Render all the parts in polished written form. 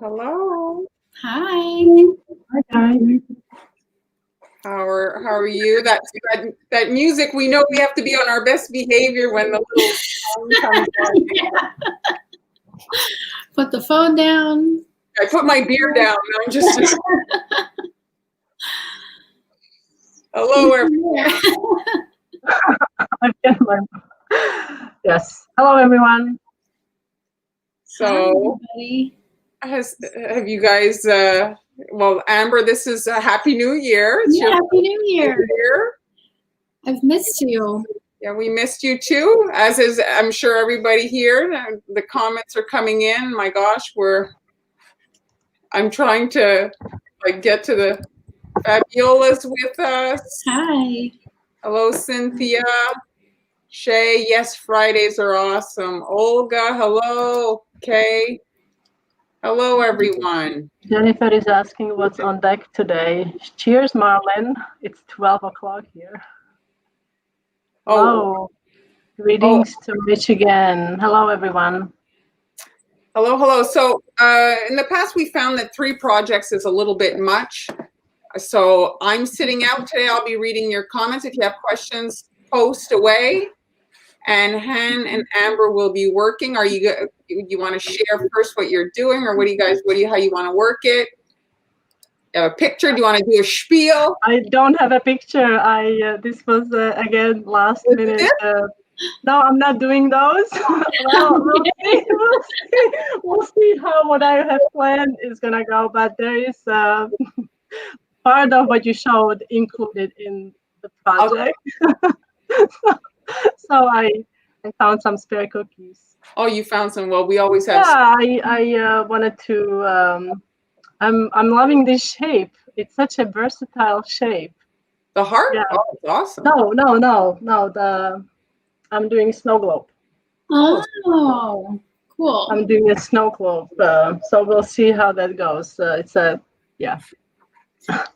Hello. Hi. Hi, guys. How are you? That music, we know we have to be on our best behavior when the little song comes on. Yeah. Put the phone down. I put my beer down. I'm just hello, everyone. Yes. Hello, everyone. So, Hi, have you guys? Well, Amber, this is a Happy New Year. It's yeah, Happy New Year. year. I've missed you. Yeah, we missed you too, as is I'm sure everybody here. The comments are coming in. My gosh, I'm trying to get to the Fabiola's with us. Hi. Hello, Cynthia. Shay, yes, Fridays are awesome. Olga, hello. Kay, hello, everyone. Jennifer is asking what's on deck today. Cheers, Marlon. It's 12 o'clock here. Hello. Greetings to Michigan. Hello, everyone. Hello. So in the past, we found that 3 projects is a little bit much. So I'm sitting out today. I'll be reading your comments. If you have questions, post away. And Han and Amber will be working. You want to share first what you're doing, or how you want to work it? You have a picture? Do you want to do a spiel? I don't have a picture. This was again last minute. No, I'm not doing those. Well, we'll see how what I have planned is gonna go. But there is part of what you showed included in the project. Okay. So I found some spare cookies. Oh, you found some. Well, we always have. Yeah, I wanted to. I'm loving this shape. It's such a versatile shape. The heart? Yeah. Oh, it's awesome. No. I'm doing snow globe. Oh, cool. I'm doing a snow globe. So we'll see how that goes. It's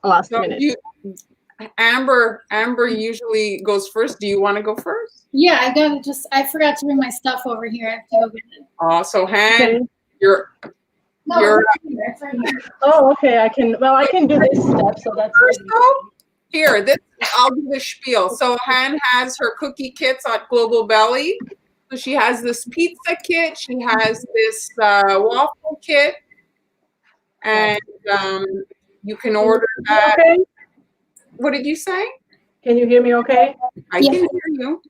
last minute. Amber usually goes first. Do you want to go first? Yeah, I forgot to bring my stuff over here. I have to go get it. Oh, so Han, okay. you're. It's right here. Oh, okay. I can do this step. So that's first though. Here, I'll do the spiel. So Han has her cookie kits at Global Belly. So she has this pizza kit. She has this waffle kit, and you can order that. Okay. What did you say? Can you hear me okay? I can hear you.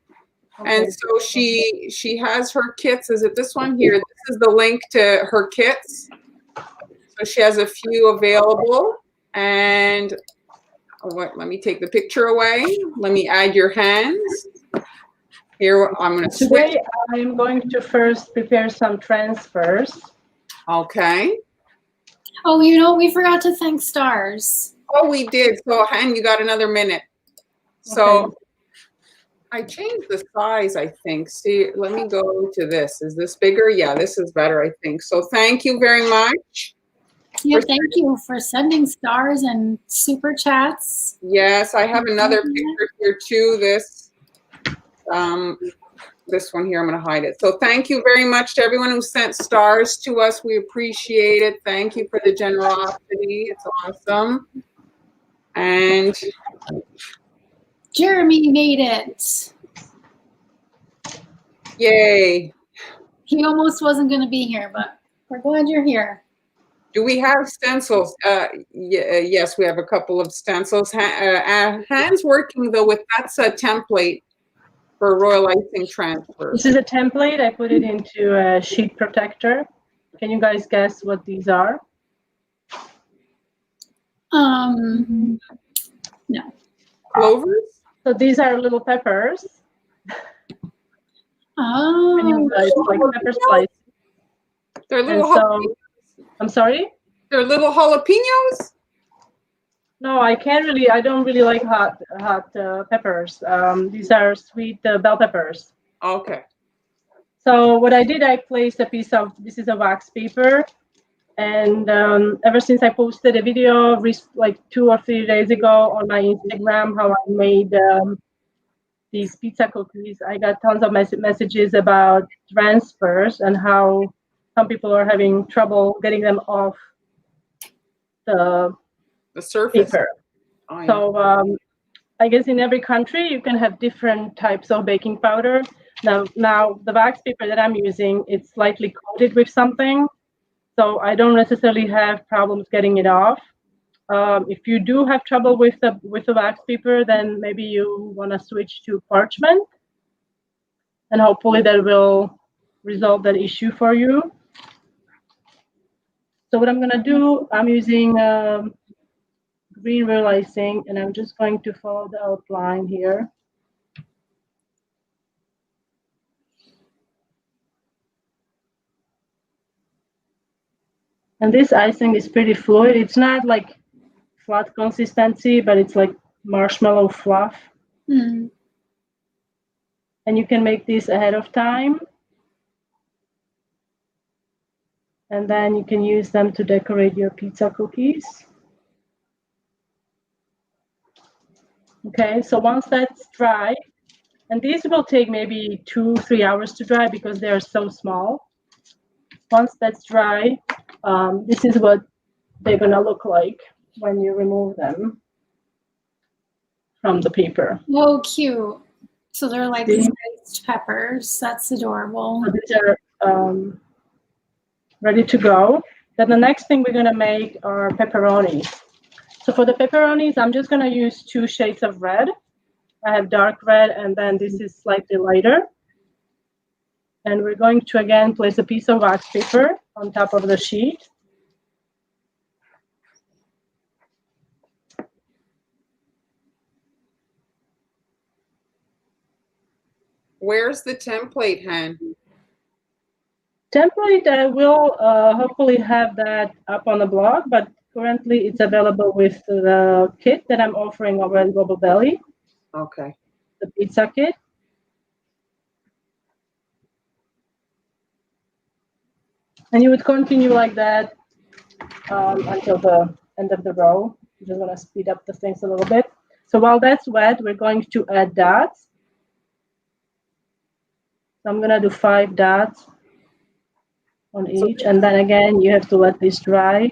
Okay. And so she has her kits. Is it this one here? This is the link to her kits. So she has a few available. And let me take the picture away. Let me add your hands. Here, I'm going to switch. Today, I'm going to first prepare some transfers. Okay. Oh, we forgot to thank Stars. Oh, we did. So, Han, you got another minute. So, okay. I changed the size, I think. See, let me go to this. Is this bigger? Yeah, this is better, I think. So, thank you very much. Yeah, thank you for sending stars and super chats. Yes, I have another picture here too. This one here, I'm going to hide it. So thank you very much to everyone who sent stars to us. We appreciate it. Thank you for the generosity. It's awesome. And Jeremy made it. Yay. He almost wasn't going to be here, but we're glad you're here. Do we have stencils? Yes, we have a couple of stencils. Han's working though with that's a template for royal icing transfer. This is a template. I put it into a sheet protector. Can you guys guess what these are? No. Clovers? So these are little peppers. Oh. And you guys like pepper slices. They're little I'm sorry? They're little jalapenos? No, I don't really like hot peppers. These are sweet bell peppers. Okay. So what I did, I placed this is a wax paper. And ever since I posted a video like 2 or 3 days ago on my Instagram, how I made these pizza cookies, I got tons of messages about transfers and how some people are having trouble getting them off the surface. paper. Oh, yeah. So I guess in every country you can have different types of baking powder. Now the wax paper that I'm using, it's slightly coated with something, so I don't necessarily have problems getting it off. If you do have trouble with the wax paper, then maybe you want to switch to parchment, and hopefully that will resolve that issue for you. So what I'm gonna do, I'm using green real icing, and I'm just going to follow the outline here. And this icing is pretty fluid. It's not like flat consistency, but it's like marshmallow fluff. Mm. And you can make these ahead of time. And then you can use them to decorate your pizza cookies. Okay, so once that's dry, and these will take maybe 2-3 hours to dry because they are so small. Once that's dry, this is what they're gonna look like when you remove them from the paper. Oh, cute. So they're like sliced peppers. That's adorable. So these are ready to go. Then the next thing we're gonna make are pepperonis. So for the pepperonis, I'm just gonna use 2 shades of red. I have dark red, and then this is slightly lighter. And we're going to again place a piece of wax paper on top of the sheet. Where's the template, Han? Template, I will hopefully have that up on the blog, but currently it's available with the kit that I'm offering over at Global Belly. Okay. The pizza kit. And you would continue like that until the end of the row. I'm just going to speed up the things a little bit. So while that's wet, we're going to add dots. So I'm going to do 5 dots on each. And then again, you have to let this dry.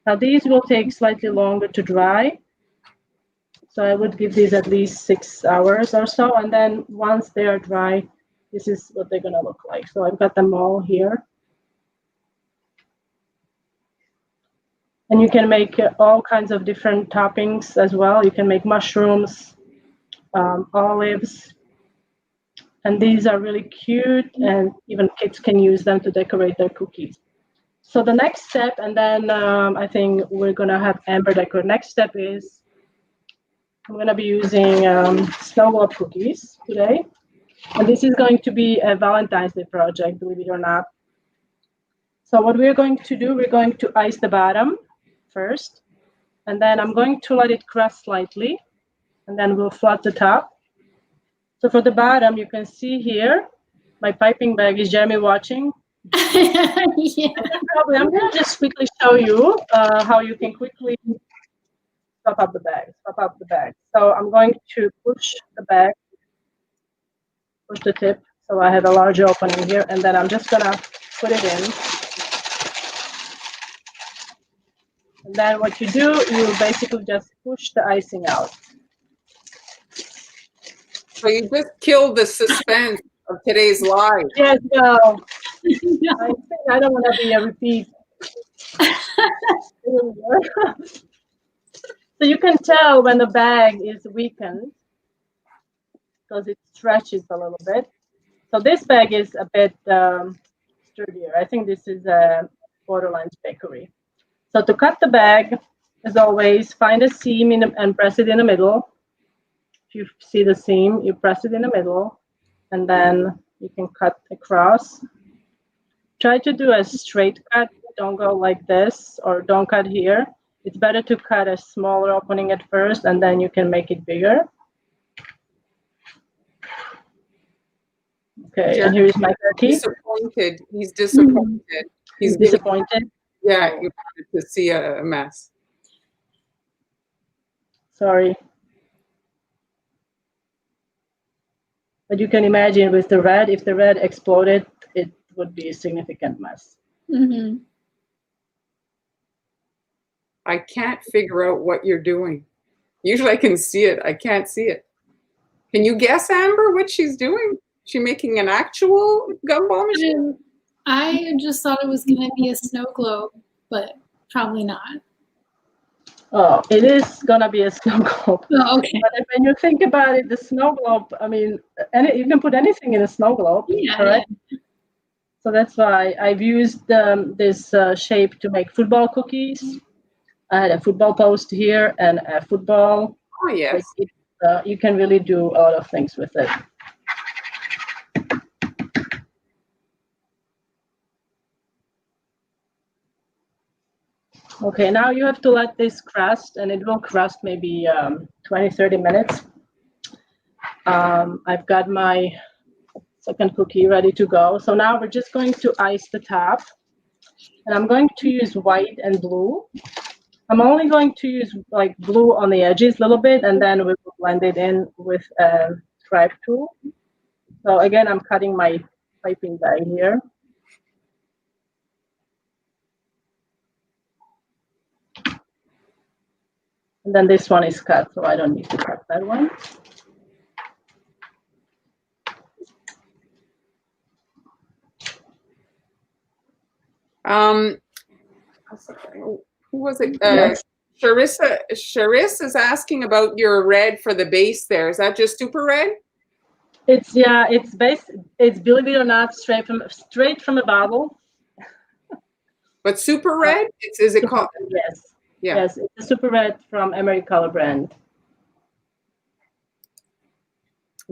Now these will take slightly longer to dry. So I would give these at least 6 hours or so. And then once they are dry, this is what they're going to look like. So I've got them all here. And you can make all kinds of different toppings as well. You can make mushrooms, olives. And these are really cute, and even kids can use them to decorate their cookies. So the next step, and then I think we're going to have Amber decorate. Next step is I'm going to be using snow globe cookies today. And this is going to be a Valentine's Day project, believe it or not. So what we're going to do, we're going to ice the bottom first, and then I'm going to let it crust slightly, and then we'll flood the top. So for the bottom, you can see here, my piping bag. Is Jeremy watching? Yeah. Probably. I'm going to just quickly show you how you can quickly pop up the bag. So I'm going to push the bag, push the tip, so I have a larger opening here, and then I'm just going to put it in. And then what you do, you basically just push the icing out. So you just killed the suspense of today's live. Yes, no. I think I don't want to be a repeat. So you can tell when the bag is weakened because it stretches a little bit. So this bag is a bit sturdier. I think this is a Borderlands Bakery. So to cut the bag, as always, find a seam and press it in the middle. If you see the seam, you press it in the middle, and then you can cut across. Try to do a straight cut. Don't go like this, or don't cut here. It's better to cut a smaller opening at first, and then you can make it bigger. Okay, Jeff, and here's my cookie. Disappointed. He's disappointed. He's disappointed. Yeah, you wanted to see a mess. Sorry. But you can imagine with the red, if the red exploded, it would be a significant mess. Mm-hmm. I can't figure out what you're doing. Usually I can see it. I can't see it. Can you guess, Amber, what she's doing? She making an actual gumball machine? I just thought it was going to be a snow globe, but probably not. Oh, it is gonna be a snow globe. Oh, okay. But when you think about it, the snow globe, I mean, you can put anything in a snow globe, Yeah, correct? Yeah. So that's why I've used this shape to make football cookies. I had a football post here and a football. Oh, yes. You can really do a lot of things with it. Okay, now you have to let this crust, and it will crust maybe 20, 30 minutes. I've got my second cookie ready to go. So now we're just going to ice the top. And I'm going to use white and blue. I'm only going to use like blue on the edges a little bit, and then we will blend it in with a stripe tool. So again, I'm cutting my piping bag here. And then this one is cut, so I don't need to cut that one. Who was it? Charisse is asking about your red for the base there. Is that just super red? It's it's believe it or not, straight from a bottle. But super red? Is it called? Yes. Yeah. Yes, it's a super red from Emery Color brand.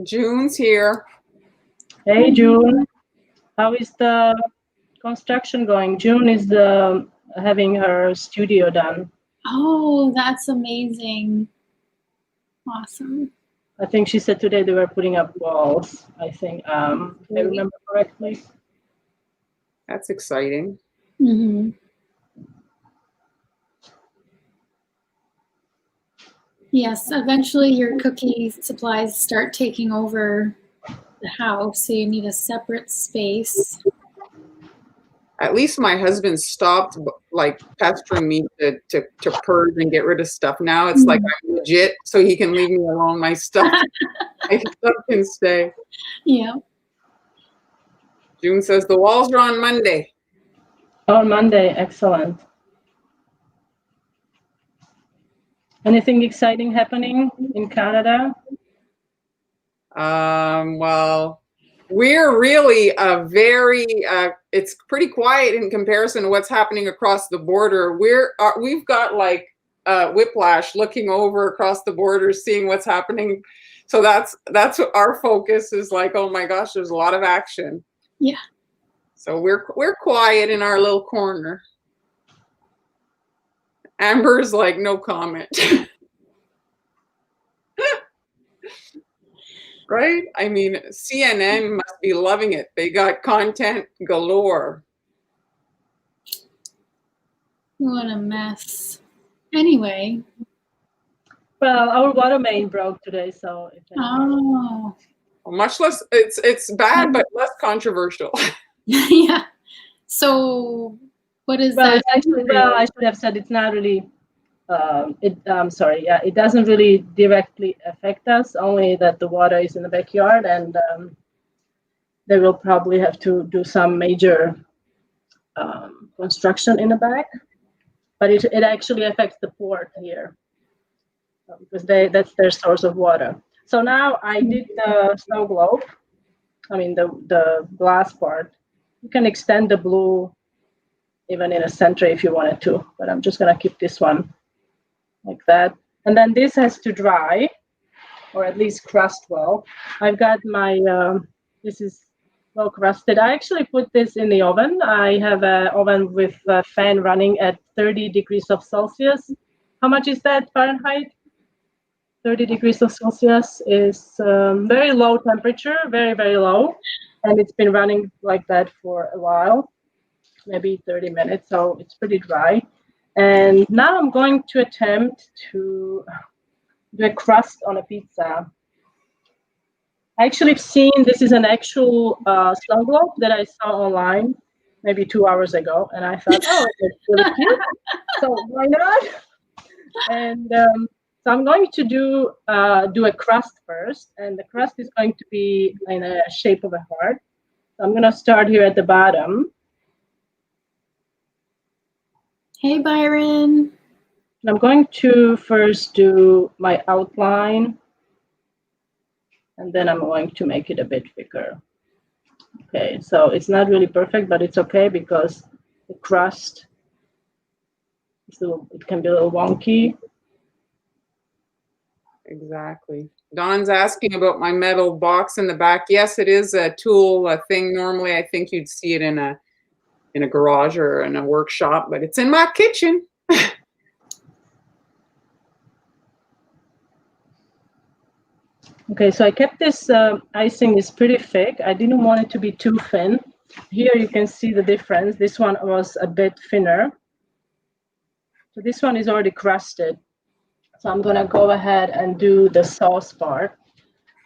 June's here. Hey, June. How is the construction going? June is having her studio done. Oh, that's amazing. Awesome. I think she said today they were putting up walls, I think, if I remember correctly. That's exciting. Mm-hmm. Yes, eventually your cookie supplies start taking over the house, so you need a separate space. At least my husband stopped like pestering me to purge and get rid of stuff. Now it's like I'm legit, so he can leave me alone. My stuff can stay. Yeah. June says the walls are on Monday. On Monday, excellent. Anything exciting happening in Canada? Well, we're really it's pretty quiet in comparison to what's happening across the border. We've got like whiplash looking over across the border, seeing what's happening. So that's what our focus is like. Oh my gosh, there's a lot of action. Yeah. So we're quiet in our little corner. Amber's like, no comment. Right? I mean, CNN must be loving it. They got content galore. What a mess. Anyway. Well, our water main broke today, so. Oh. Well, much less, it's bad, but less controversial. Yeah. So, what is that? Actually, I should have said it's not really. It doesn't really directly affect us. Only that the water is in the backyard, and they will probably have to do some major construction in the back. But it actually affects the port here because that's their source of water. So now I did the snow globe. I mean the glass part. You can extend the blue even in a center if you wanted to, but I'm just gonna keep this one like that. And then this has to dry, or at least crust well. I've got my, this is well crusted. I actually put this in the oven. I have an oven with a fan running at 30 degrees of Celsius. How much is that Fahrenheit? 30 degrees of Celsius is very low temperature, very, very low. And it's been running like that for a while, maybe 30 minutes, so it's pretty dry. And now I'm going to attempt to do a crust on a pizza. I actually have seen this is an actual snow globe that I saw online. maybe 2 hours ago, and I thought, oh, it's really cute, so why not? And so I'm going to do a crust first, and the crust is going to be in a shape of a heart. So I'm going to start here at the bottom. Hey, Byron. And I'm going to first do my outline, and then I'm going to make it a bit thicker. Okay, so it's not really perfect, but it's okay because the crust, it can be a little wonky. Exactly. Don's asking about my metal box in the back. Yes, it is a tool, a thing. Normally, I think you'd see it in a garage or in a workshop, but it's in my kitchen. Okay, so I kept this icing is pretty thick. I didn't want it to be too thin. Here you can see the difference. This one was a bit thinner. So this one is already crusted. So I'm gonna go ahead and do the sauce part.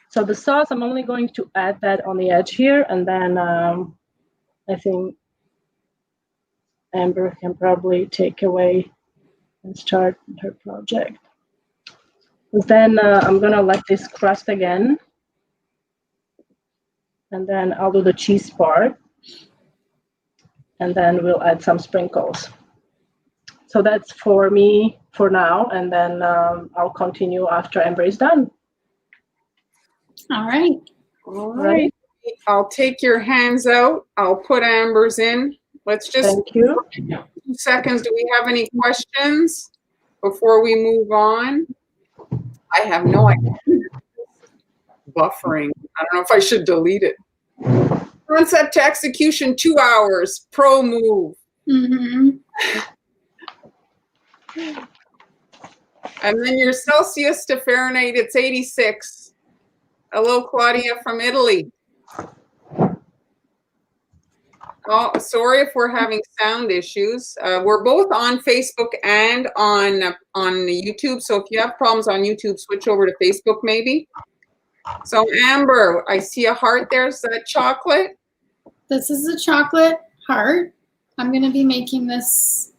So the sauce, I'm only going to add that on the edge here, and then I think Amber can probably take away and start her project. Then I'm gonna let this crust again, and then I'll do the cheese part, and then we'll add some sprinkles. So that's for me for now, and then I'll continue after Amber is done. All right. All right. I'll take your hands out. I'll put Amber's in. Let's just, thank you. 2 seconds. Do we have any questions before we move on? I have no idea. Buffering. I don't know if I should delete it. Concept to execution, 2 hours. Pro move. Mm-hmm. And then your Celsius to Fahrenheit, it's 86. Hello, Claudia from Italy. Oh, sorry if we're having sound issues. We're both on Facebook and on YouTube. So if you have problems on YouTube, switch over to Facebook maybe. So Amber, I see a heart there. Is that chocolate? This is a chocolate heart. I'm going to be making this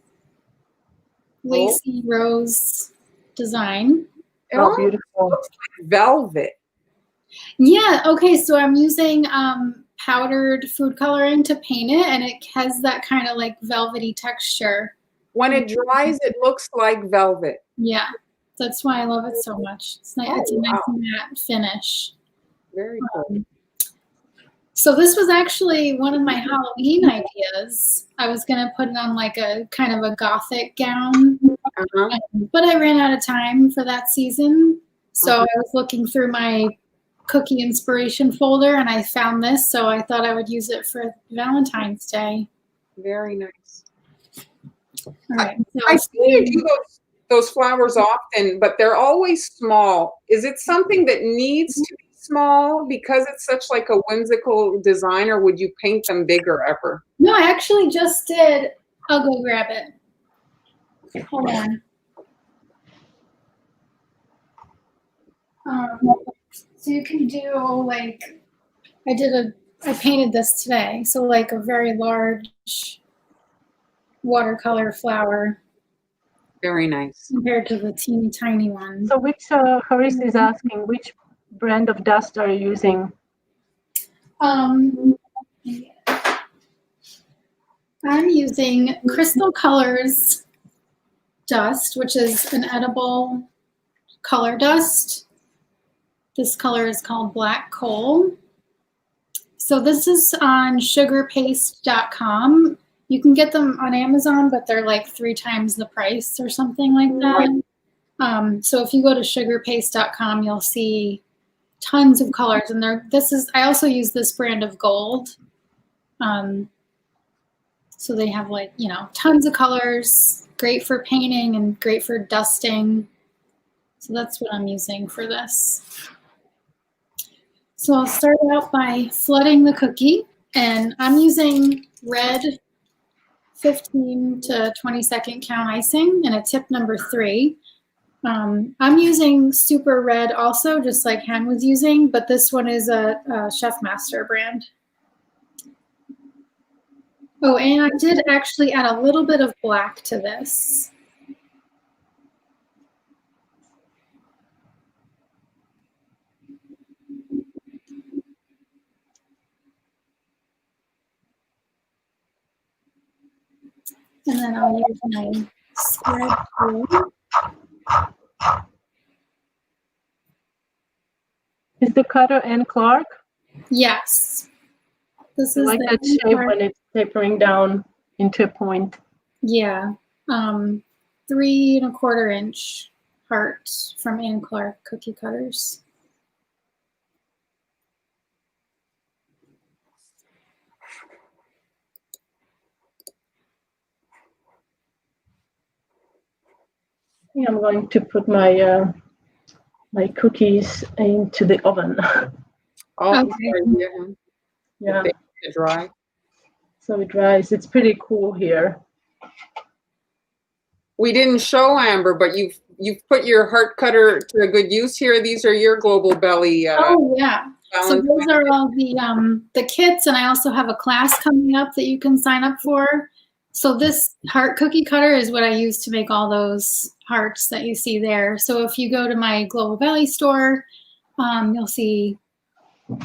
lacy rose design. It Oh, all beautiful. looks like velvet. Yeah, okay, so I'm using powdered food coloring to paint it, and it has that kind of like velvety texture. When it dries, it looks like velvet. Yeah, that's why I love it so much. It's nice. Oh, It's a nice wow. matte finish. Very cool. So this was actually one of my Halloween ideas. I was going to put it on like a kind of a gothic gown, but I ran out of time for that season. So I was looking through my cookie inspiration folder and I found this, so I thought I would use it for Valentine's Day. Very nice. All right. So I see you do those flowers often, but they're always small. Is it something that needs to be small because it's such like a whimsical design, or would you paint them bigger ever? No, I actually just did. I'll go grab it. Hold on. So you can do like, I painted this today. So like a very large watercolor flower. Very nice. Compared to the teeny tiny one. So which, Haris is asking, which brand of dust are you using? I'm using Crystal Colors dust, which is an edible color dust. This color is called Black Coal. So this is on sugarpaste.com. You can get them on Amazon, but they're like 3 times the price or something like that. So if you go to sugarpaste.com, you'll see tons of colors. And I also use this brand of gold. So they have like, tons of colors, great for painting and great for dusting. So that's what I'm using for this. So I'll start out by flooding the cookie, and I'm using red 15 to 20-second count icing and a tip number 3. I'm using super red also, just like Hen was using, but this one is a Chef Master brand. Oh, and I did actually add a little bit of black to this. And then I'll use my spread tool. Is the cutter Anne Clark? Yes. This I is like the that shape when it's tapering down into a point. Yeah. 3 1/4 inch heart from Anne Clark cookie cutters. I think I'm going to put my my cookies into the oven. Oh, Okay. Yeah, They dry. so it dries. It's pretty cool here. We didn't show Amber, but you've put your heart cutter to a good use here. These are your Global Belly. Oh yeah. So Valentine's those are all the kits, and I also have a class coming up that you can sign up for. So this heart cookie cutter is what I use to make all those hearts that you see there. So if you go to my Global Belly store, you'll see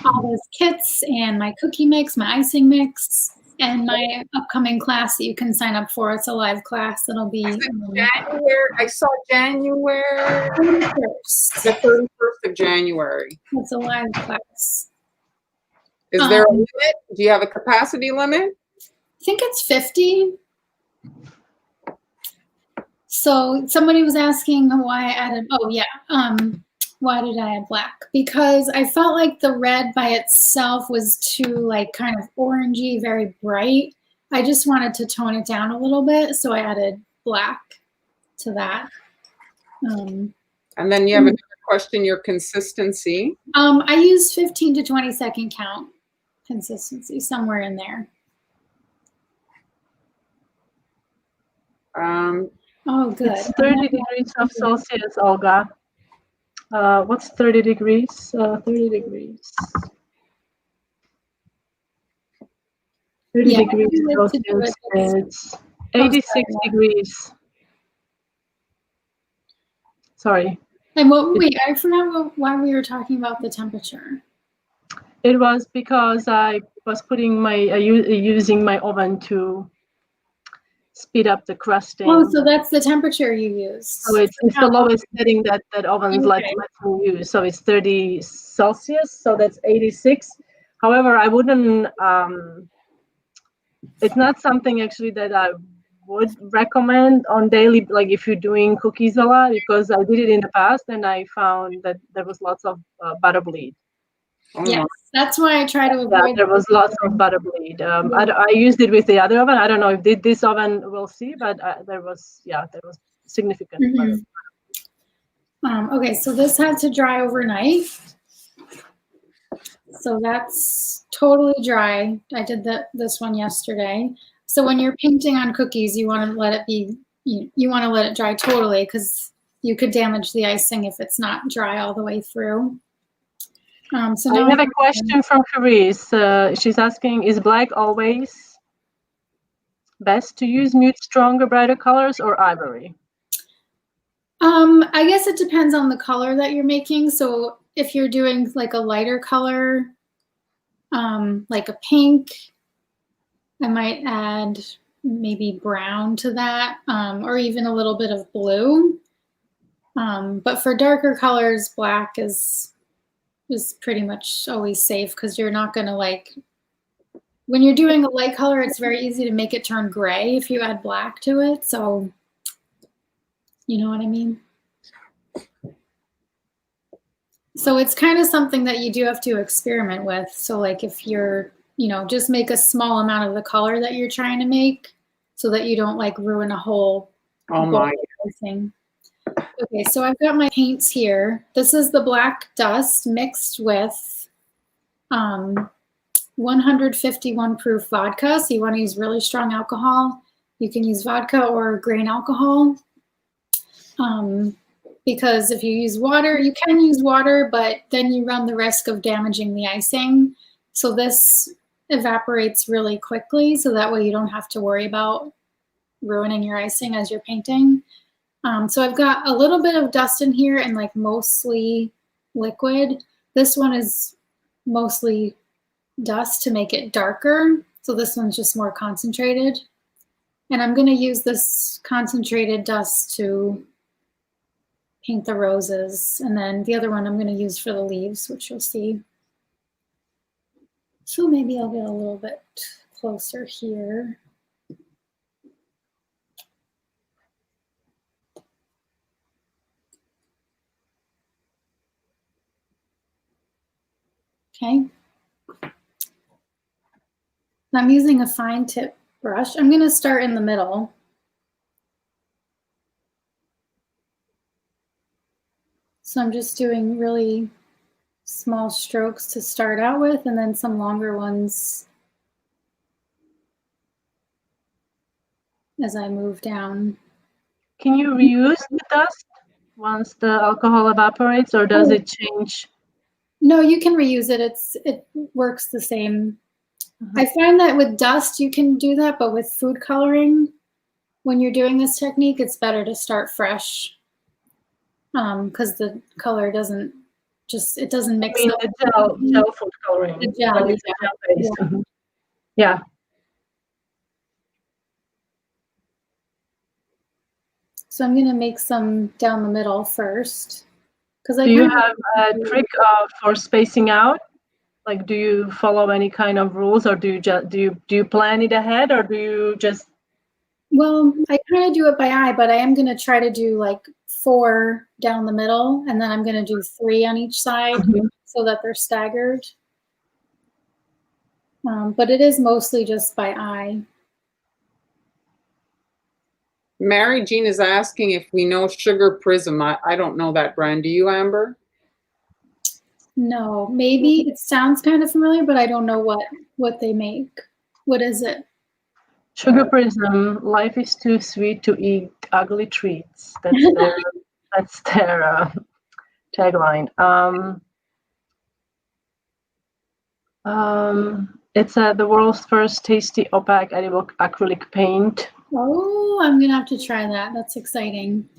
all those kits and my cookie mix, my icing mix, and my upcoming class that you can sign up for. It's a live class. It'll be January. I saw January. 31st. The 31st of January. It's a live class. Is there a limit? Do you have a capacity limit? I think it's 50. So somebody was asking why I added, oh yeah, why did I add black? Because I felt like the red by itself was too like kind of orangey, very bright. I just wanted to tone it down a little bit, so I added black to that. And then you have another question, your consistency. I use 15 to 20 second count consistency, somewhere in there. Oh, good. It's 30 degrees of Celsius, Olga. What's 30 degrees? 30 degrees. 30 degrees Celsius. It's 86 degrees. Sorry. And wait, I forgot why we were talking about the temperature. It was because I was putting my using my oven to speed up the crusting. Oh, so that's the temperature you use. So it's the lowest setting that ovens lets me use. So it's 30 Celsius. So that's 86. However, I wouldn't. It's not something actually that I would recommend on daily, like if you're doing cookies a lot, because I did it in the past and I found that there was lots of butter bleed. Yes, that's why I try to avoid. Yeah, there was lots of butter bleed. I used it with the other oven. I don't know if this oven will see, but there was significant butter. Okay, so this had to dry overnight. So that's totally dry. I did this one yesterday. So when you're painting on cookies, you want to let it be. You want to let it dry totally, because you could damage the icing if it's not dry all the way through. So now I have a question from Carice. She's asking, is black always best to use? Mute stronger, brighter colors, or ivory? I guess it depends on the color that you're making. So if you're doing like a lighter color, like a pink, I might add maybe brown to that, or even a little bit of blue. But for darker colors, black is pretty much always safe, because you're not going to when you're doing a light color, it's very easy to make it turn gray if you add black to it. So you know what I mean? So it's kind of something that you do have to experiment with. So like if you're, just make a small amount of the color that you're trying to make, so that you don't ruin a whole thing. Okay, so I've got my paints here. This is the black dust mixed with 151 proof vodka. So you want to use really strong alcohol. You can use vodka or grain alcohol. Because if you use water, you can use water, but then you run the risk of damaging the icing. So this evaporates really quickly, so that way you don't have to worry about ruining your icing as you're painting. So I've got a little bit of dust in here and like mostly liquid. This one is mostly dust to make it darker. So this one's just more concentrated. And I'm gonna use this concentrated dust to paint the roses. And then the other one I'm gonna use for the leaves, which you'll see. So maybe I'll get a little bit closer here. Okay. I'm using a fine tip brush. I'm going to start in the middle. So I'm just doing really small strokes to start out with, and then some longer ones as I move down. Can you reuse the dust once the alcohol evaporates, or does it change? No, you can reuse it. It works the same. I find that with dust you can do that, but with food coloring, when you're doing this technique, it's better to start fresh because the color doesn't mix. I mean, the gel food coloring. The gel, like yeah. gel based. Yeah. Yeah. So I'm gonna make some down the middle first. Do you have a trick for spacing out? Like, do you follow any kind of rules, or do you plan it ahead, or do you just? Well, I kind of do it by eye, but I am gonna try to do like 4 down the middle, and then I'm gonna do 3 on each side so that they're staggered. But it is mostly just by eye. Mary Jean is asking if we know Sugar Prism. I don't know that brand. Do you, Amber? No, maybe it sounds kind of familiar, but I don't know what they make. What is it? Sugar Prism. Life is too sweet to eat ugly treats. That's their tagline. It's the world's first tasty opaque edible acrylic paint. Oh, I'm gonna have to try that. That's exciting.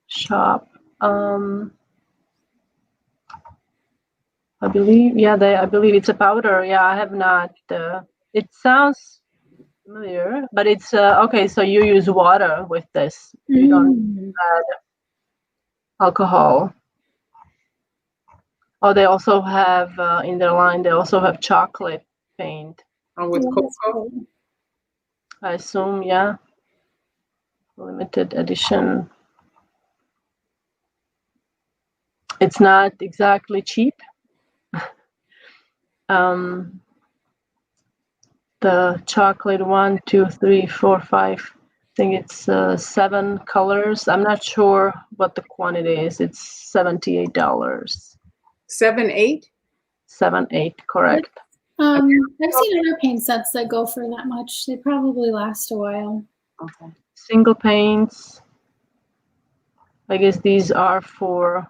Shop. I believe, I believe it's a powder. Yeah, I have not. It sounds familiar, but it's okay. So you use water with this. You don't add alcohol. Oh, they also have in their line. They also have chocolate paint. Oh, with cocoa. I assume, yeah. Limited edition. It's not exactly cheap. The chocolate 1, 2, 3, 4, 5. I think it's 7 colors. I'm not sure what the quantity is. It's $78. 7, 8? 7, 8, correct. I've seen other paint sets that go for that much. They probably last a while. Okay. Single paints. I guess these are for.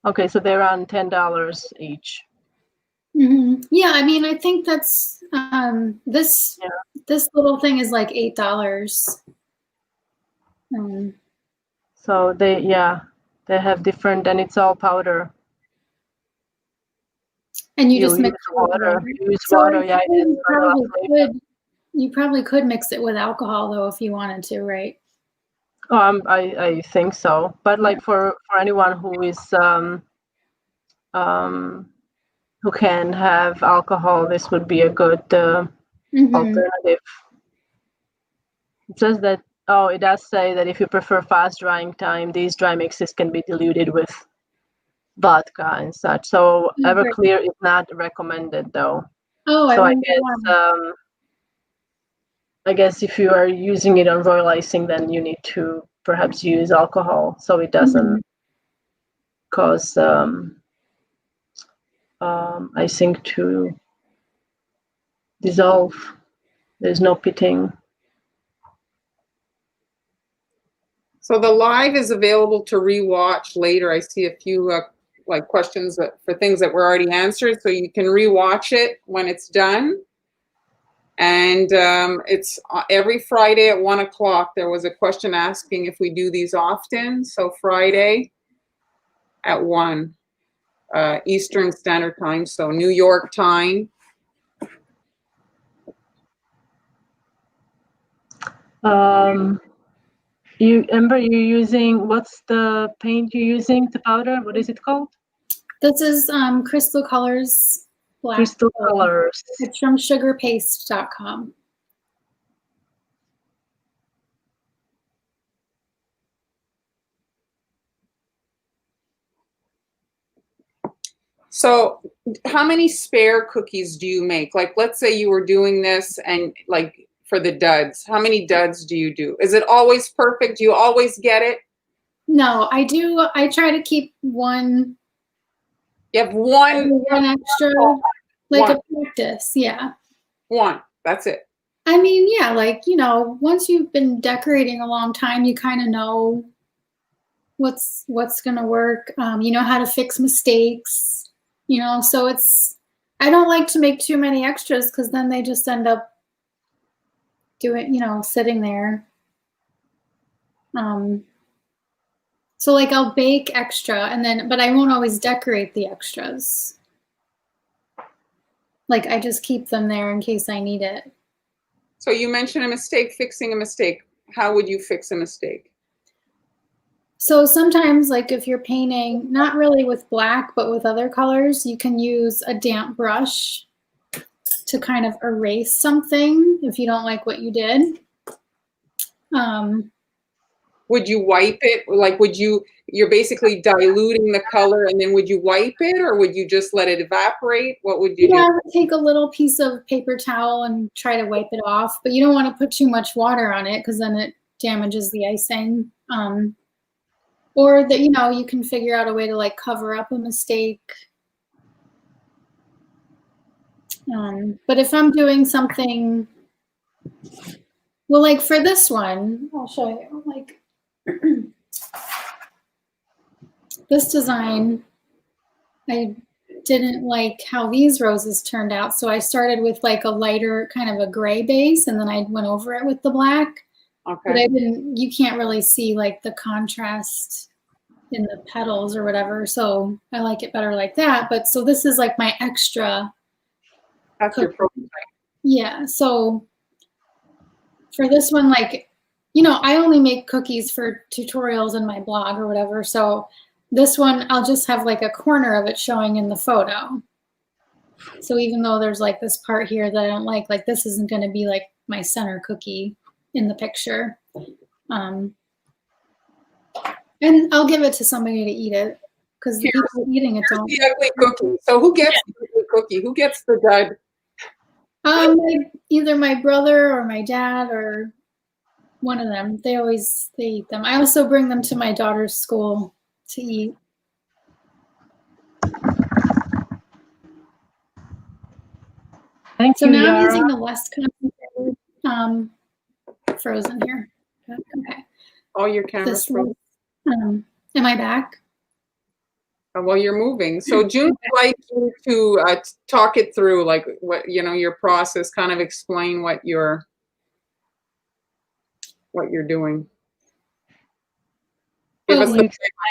Okay, so they're around $10 each. Yeah, I mean, I think that's this little thing is like $8. So they have different, and it's all powder. And you just mix water. You use so water, yeah. You probably could mix it with alcohol though if you wanted to, right? Oh, I think so. But like for anyone who is who can have alcohol, this would be a good alternative. It says that it does say that if you prefer fast drying time, these dry mixes can be diluted with vodka and such. So Everclear is not recommended though. Oh, so I guess if you are using it on royal icing, then you need to perhaps use alcohol so it doesn't cause icing to dissolve. There's no pitting. So the live is available to rewatch later. I see a few like questions for things that were already answered, so you can rewatch it when it's done. And it's every Friday at 1 o'clock. There was a question asking if we do these often. So Friday at 1 Eastern Standard Time, so New York time. Amber, you're using, what's the paint you're using, the powder? What is it called? This is Crystal Colors Black. Crystal Colors. It's from sugarpaste.com. So how many spare cookies do you make? Like, let's say you were doing this and like for the duds, how many duds do you do? Is it always perfect? Do you always get it? No, I do. I try to keep one. You have one extra, like a practice. Yeah. One. That's it. I mean, yeah, like, you know, once you've been decorating a long time, you kind of know what's going to work. You know how to fix mistakes, you know, so I don't like to make too many extras because then they just end up doing, you know, sitting there. So like I'll bake extra but I won't always decorate the extras. Like I just keep them there in case I need it. So you mentioned a mistake, fixing a mistake. How would you fix a mistake? So sometimes, like if you're painting, not really with black, but with other colors, you can use a damp brush to kind of erase something if you don't like what you did. Would you wipe it? Like, you're basically diluting the color and then would you wipe it or would you just let it evaporate? What would you do? I would take a little piece of paper towel and try to wipe it off, but you don't want to put too much water on it because then it damages the icing. Or that, you know, you can figure out a way to like cover up a mistake. But if I'm doing something, well, like for this one, I'll show you, like this design, I didn't like how these roses turned out. So I started with like a lighter kind of a gray base and then I went over it with the black. Okay. But you can't really see like the contrast in the petals or whatever. So I like it better like that. But so this is like my extra. That's your prototype. Yeah. So for this one, like, you know, I only make cookies for tutorials in my blog or whatever. So this one, I'll just have like a corner of it showing in the photo. So even though there's like this part here that I don't like this isn't going to be like my center cookie in the picture. And I'll give it to somebody to eat it because the people eating it don't. The ugly cookie. So who gets the ugly cookie? Who gets the dud? Either my brother or my dad or one of them. They eat them. I also bring them to my daughter's school to eat. Thank you, now Yara. I'm using the less concentrated frozen here. Okay. Oh, your camera's frozen. Am I back? Well, you're moving. So June would like you to talk it through, like what, you know, your process, kind of explain what you're doing. Give us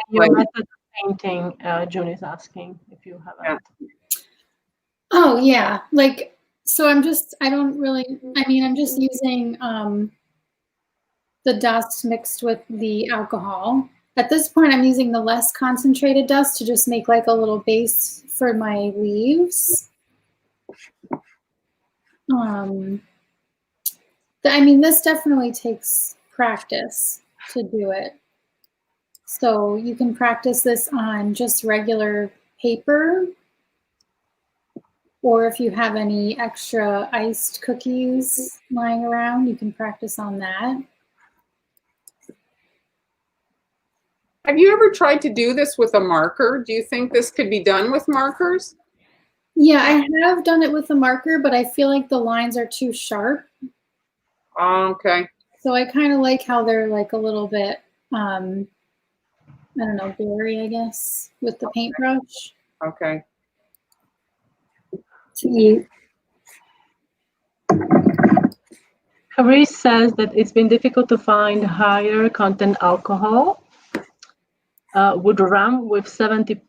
your method of painting, June is asking if you have it. Oh yeah, like, so I'm just using the dust mixed with the alcohol. At this point, I'm using the less concentrated dust to just make like a little base for my leaves. This definitely takes practice to do it. So you can practice this on just regular paper, or if you have any extra iced cookies lying around, you can practice on that. Have you ever tried to do this with a marker? Do you think this could be done with markers? Yeah, I have done it with a marker, but I feel like the lines are too sharp. Oh, okay. So I kind of like how they're like a little bit, I I don't know, berry, I guess, with the paintbrush Okay. to eat. Harry says that it's been difficult to find higher content alcohol. Would rum with 75%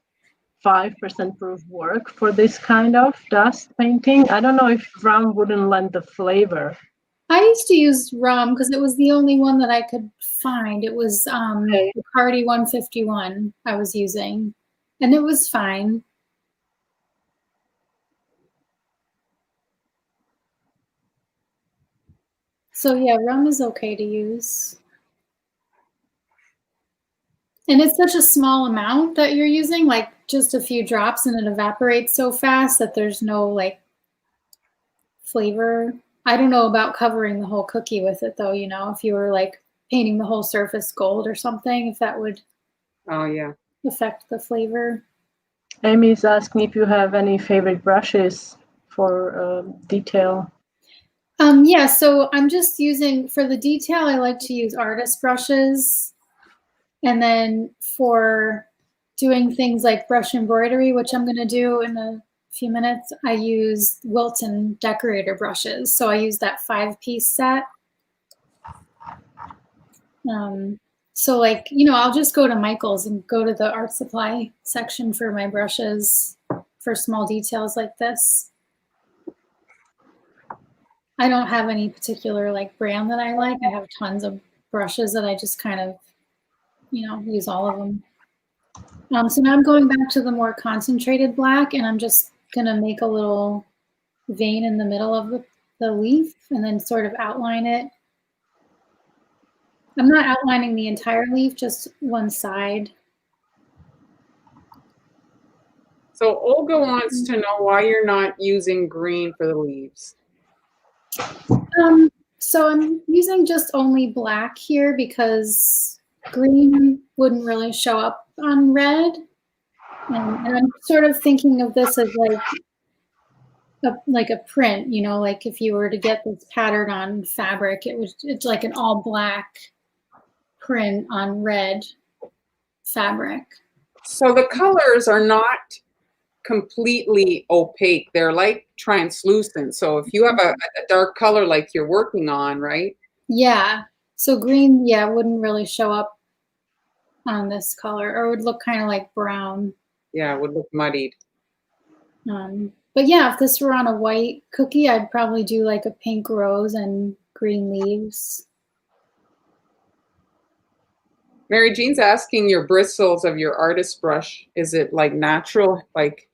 proof work for this kind of dust painting? I don't know if rum wouldn't lend the flavor. I used to use rum because it was the only one that I could find. It was Okay. Bacardi 151 I was using, and it was fine. So yeah, rum is okay to use. And it's such a small amount that you're using, like just a few drops, and it evaporates so fast that there's no like flavor. I don't know about covering the whole cookie with it though, you know, if you were like painting the whole surface gold or something, if that would Oh, yeah. affect the flavor. Amy's asking if you have any favorite brushes for detail. Yeah, so I'm just using, for the detail, I like to use artist brushes. And then for doing things like brush embroidery, which I'm gonna do in a few minutes, I use Wilton Decorator brushes. So I use that 5-piece set. So like, you know, I'll just go to Michael's and go to the art supply section for my brushes for small details like this. I don't have any particular like brand that I like. I have tons of brushes that I just kind of, you know, use all of them. So now I'm going back to the more concentrated black, and I'm just gonna make a little vein in the middle of the leaf and then sort of outline it. I'm not outlining the entire leaf, just one side. So Olga wants to know why you're not using green for the leaves. So I'm using just only black here because green wouldn't really show up on red. And I'm sort of thinking of this as like a print, you know, like if you were to get this pattern on fabric, it's like an all black print on red fabric. So the colors are not completely opaque. They're like translucent. So if you have a dark color like you're working on, right? Yeah. So green, yeah, wouldn't really show up on this color, or it would look kind of like brown. Yeah, it would look muddied. But yeah, if this were on a white cookie, I'd probably do like a pink rose and green leaves. Mary Jean's asking your bristles of your artist brush. Is it like natural? Like,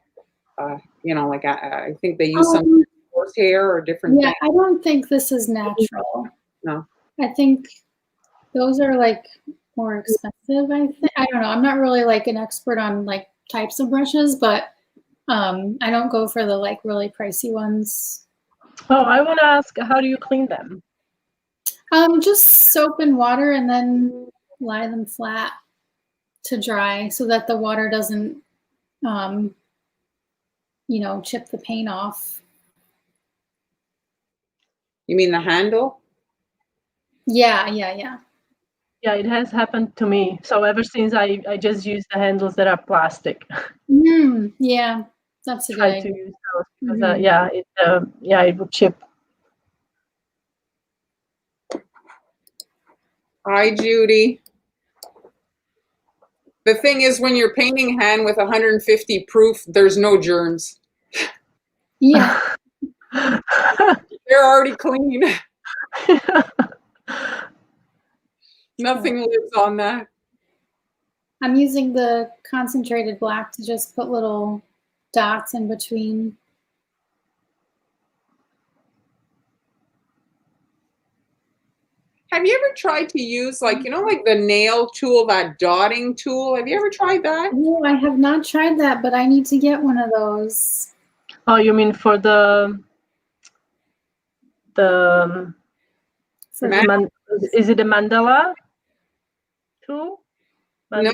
you know, like I think they use some horsehair or different Yeah, things. I don't think this is natural. No. I think those are like more expensive, I think. I don't know. I'm not really like an expert on like types of brushes, but I don't go for the like really pricey ones. Oh, I want to ask, how do you clean them? Just soap and water, and then lie them flat to dry so that the water doesn't, you know, chip the paint off. You mean the handle? Yeah. Yeah, it has happened to me. So ever since I just use the handles that are plastic. Yeah, that's a good Try to idea. use those because it would chip. Hi, Judy. The thing is, when you're painting hand with 150 proof, there's no germs. Yeah. They're already clean. Nothing lives on that. I'm using the concentrated black to just put little dots in between. Have you ever tried to use like, you know, like the nail tool, that dotting tool? Have you ever tried that? No, I have not tried that, but I need to get one of those. Oh, you mean for is it a mandala tool? No.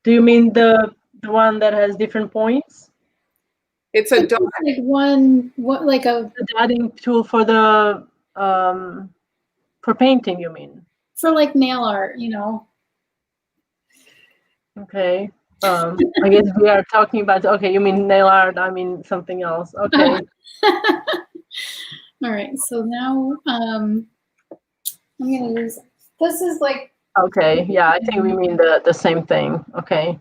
Do you mean the one that has different points? It's a dot. Like the dotting tool for the for painting, you mean? For like nail art, you know. Okay. I guess we are talking about, okay, you mean nail art, I mean something else. Okay. All right, so now I'm gonna use, this is like, Okay, yeah, I think we mean the same thing. Okay.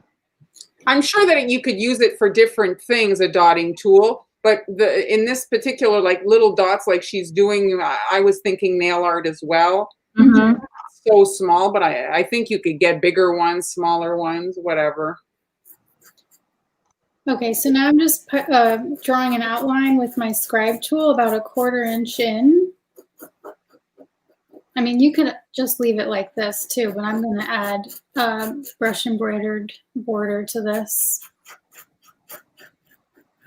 I'm sure that you could use it for different things, a dotting tool, but in this particular, like little dots like she's doing, I was thinking nail art as well. Mm-hmm. So small, but I think you could get bigger ones, smaller ones, whatever. okay, so now I'm just drawing an outline with my scribe tool about a 1/4 inch in. I mean, you could just leave it like this too, but I'm going to add brush embroidered border to this.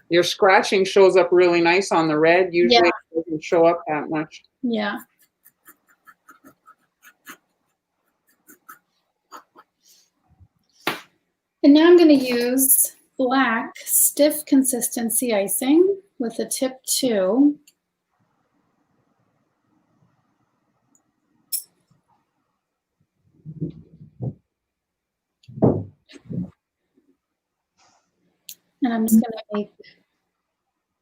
Your scratching shows up really nice on the red. Usually Yeah. it doesn't show up that much. Yeah. And now I'm going to use black stiff consistency icing with a tip 2. And I'm just going to make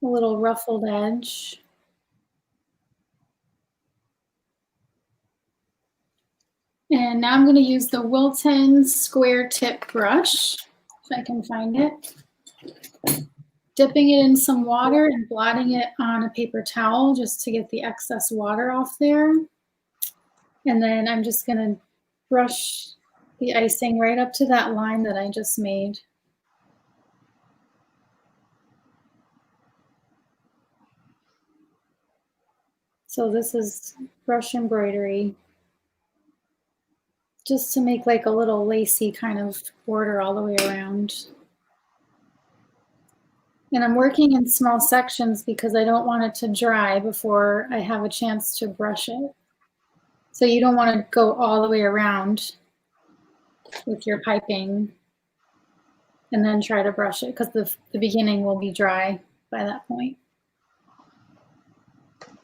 a little ruffled edge. And now I'm going to use the Wilton square tip brush, if I can find it. Dipping it in some water and blotting it on a paper towel just to get the excess water off there. And then I'm just going to brush the icing right up to that line that I just made. So this is brush embroidery, just to make like a little lacy kind of border all the way around. And I'm working in small sections because I don't want it to dry before I have a chance to brush it. So you don't want to go all the way around with your piping and then try to brush it, because the beginning will be dry by that point.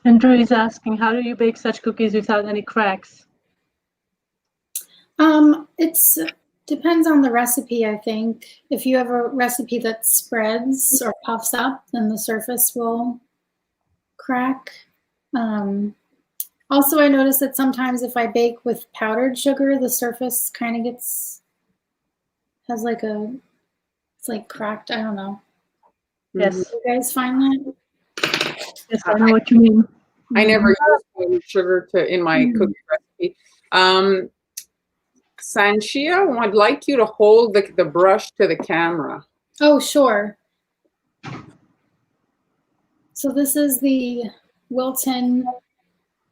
Andrew is asking, how do you bake such cookies without any cracks? It's depends on the recipe, I think. If you have a recipe that spreads or puffs up, then the surface will crack. Also, I notice that sometimes if I bake with powdered sugar, the surface kind of has like it's like cracked. I don't know. Yes. Do you guys find that? Yes, I know what you mean. I never use powdered sugar in my cookie recipe. Sanchia, I'd like you to hold the brush to the camera. Oh, sure. So this is the Wilton.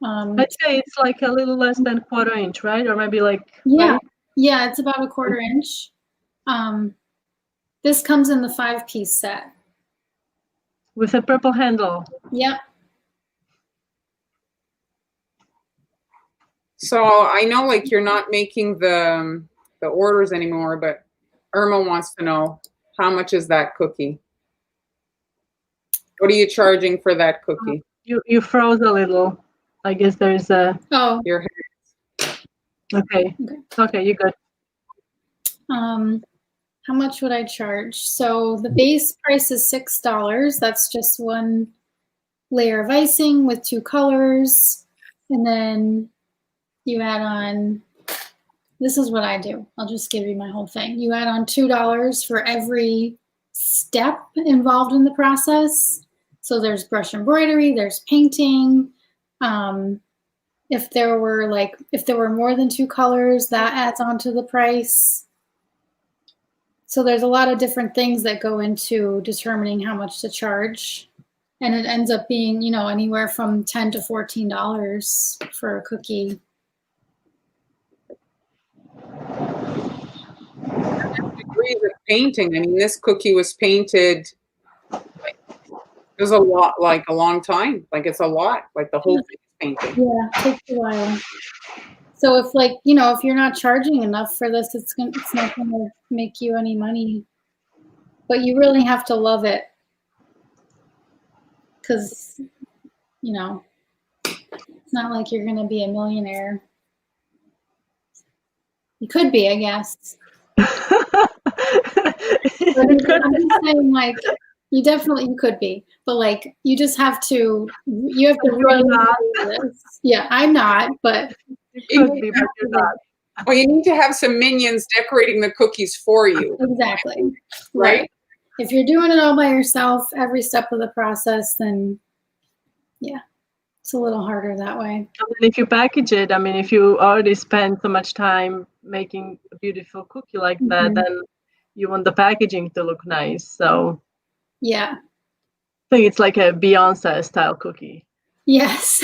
I'd say it's like a little less than 1/4 inch, right? Or maybe like, yeah, right? yeah, it's about a 1/4 inch. This comes in the 5-piece set. With a purple handle. Yep. So I know like you're not making the orders anymore, but Irma wants to know, how much is that cookie? What are you charging for that cookie? You froze a little. I guess there's a. Oh. Your Okay. Okay, you're good. How much would I charge? So the base price is $6. That's just one layer of icing with 2 colors. And then you add on, this is what I do. I'll just give you my whole thing. You add on $2 for every step involved in the process. So there's brush embroidery, there's painting. If there were more than 2 colors, that adds on to the price. So there's a lot of different things that go into determining how much to charge. And it ends up being, you know, anywhere from $10 to $14 for a cookie. degrees of painting. I mean, this cookie was painted, like, it was a long time. Like, it's a lot. Like, the whole thing is painted. Yeah, it takes a while. So if, like, you know, if you're not charging enough for this, it's not going to make you any money. But you really have to love it, because, you know, it's not like you're going to be a millionaire. You could be, I guess. I'm just saying, like, you could be, but like, you have to really do this. Yeah, I'm not, but You could be, but you're not. Well, you need to have some minions decorating the cookies for you. exactly. Right? If you're doing it all by yourself, every step of the process, then yeah, it's a little harder that way. I mean, if you package it, I mean, if you already spend so much time making a beautiful cookie like that, then you want the packaging to look nice. So yeah, I think it's like a Beyonce style cookie. yes.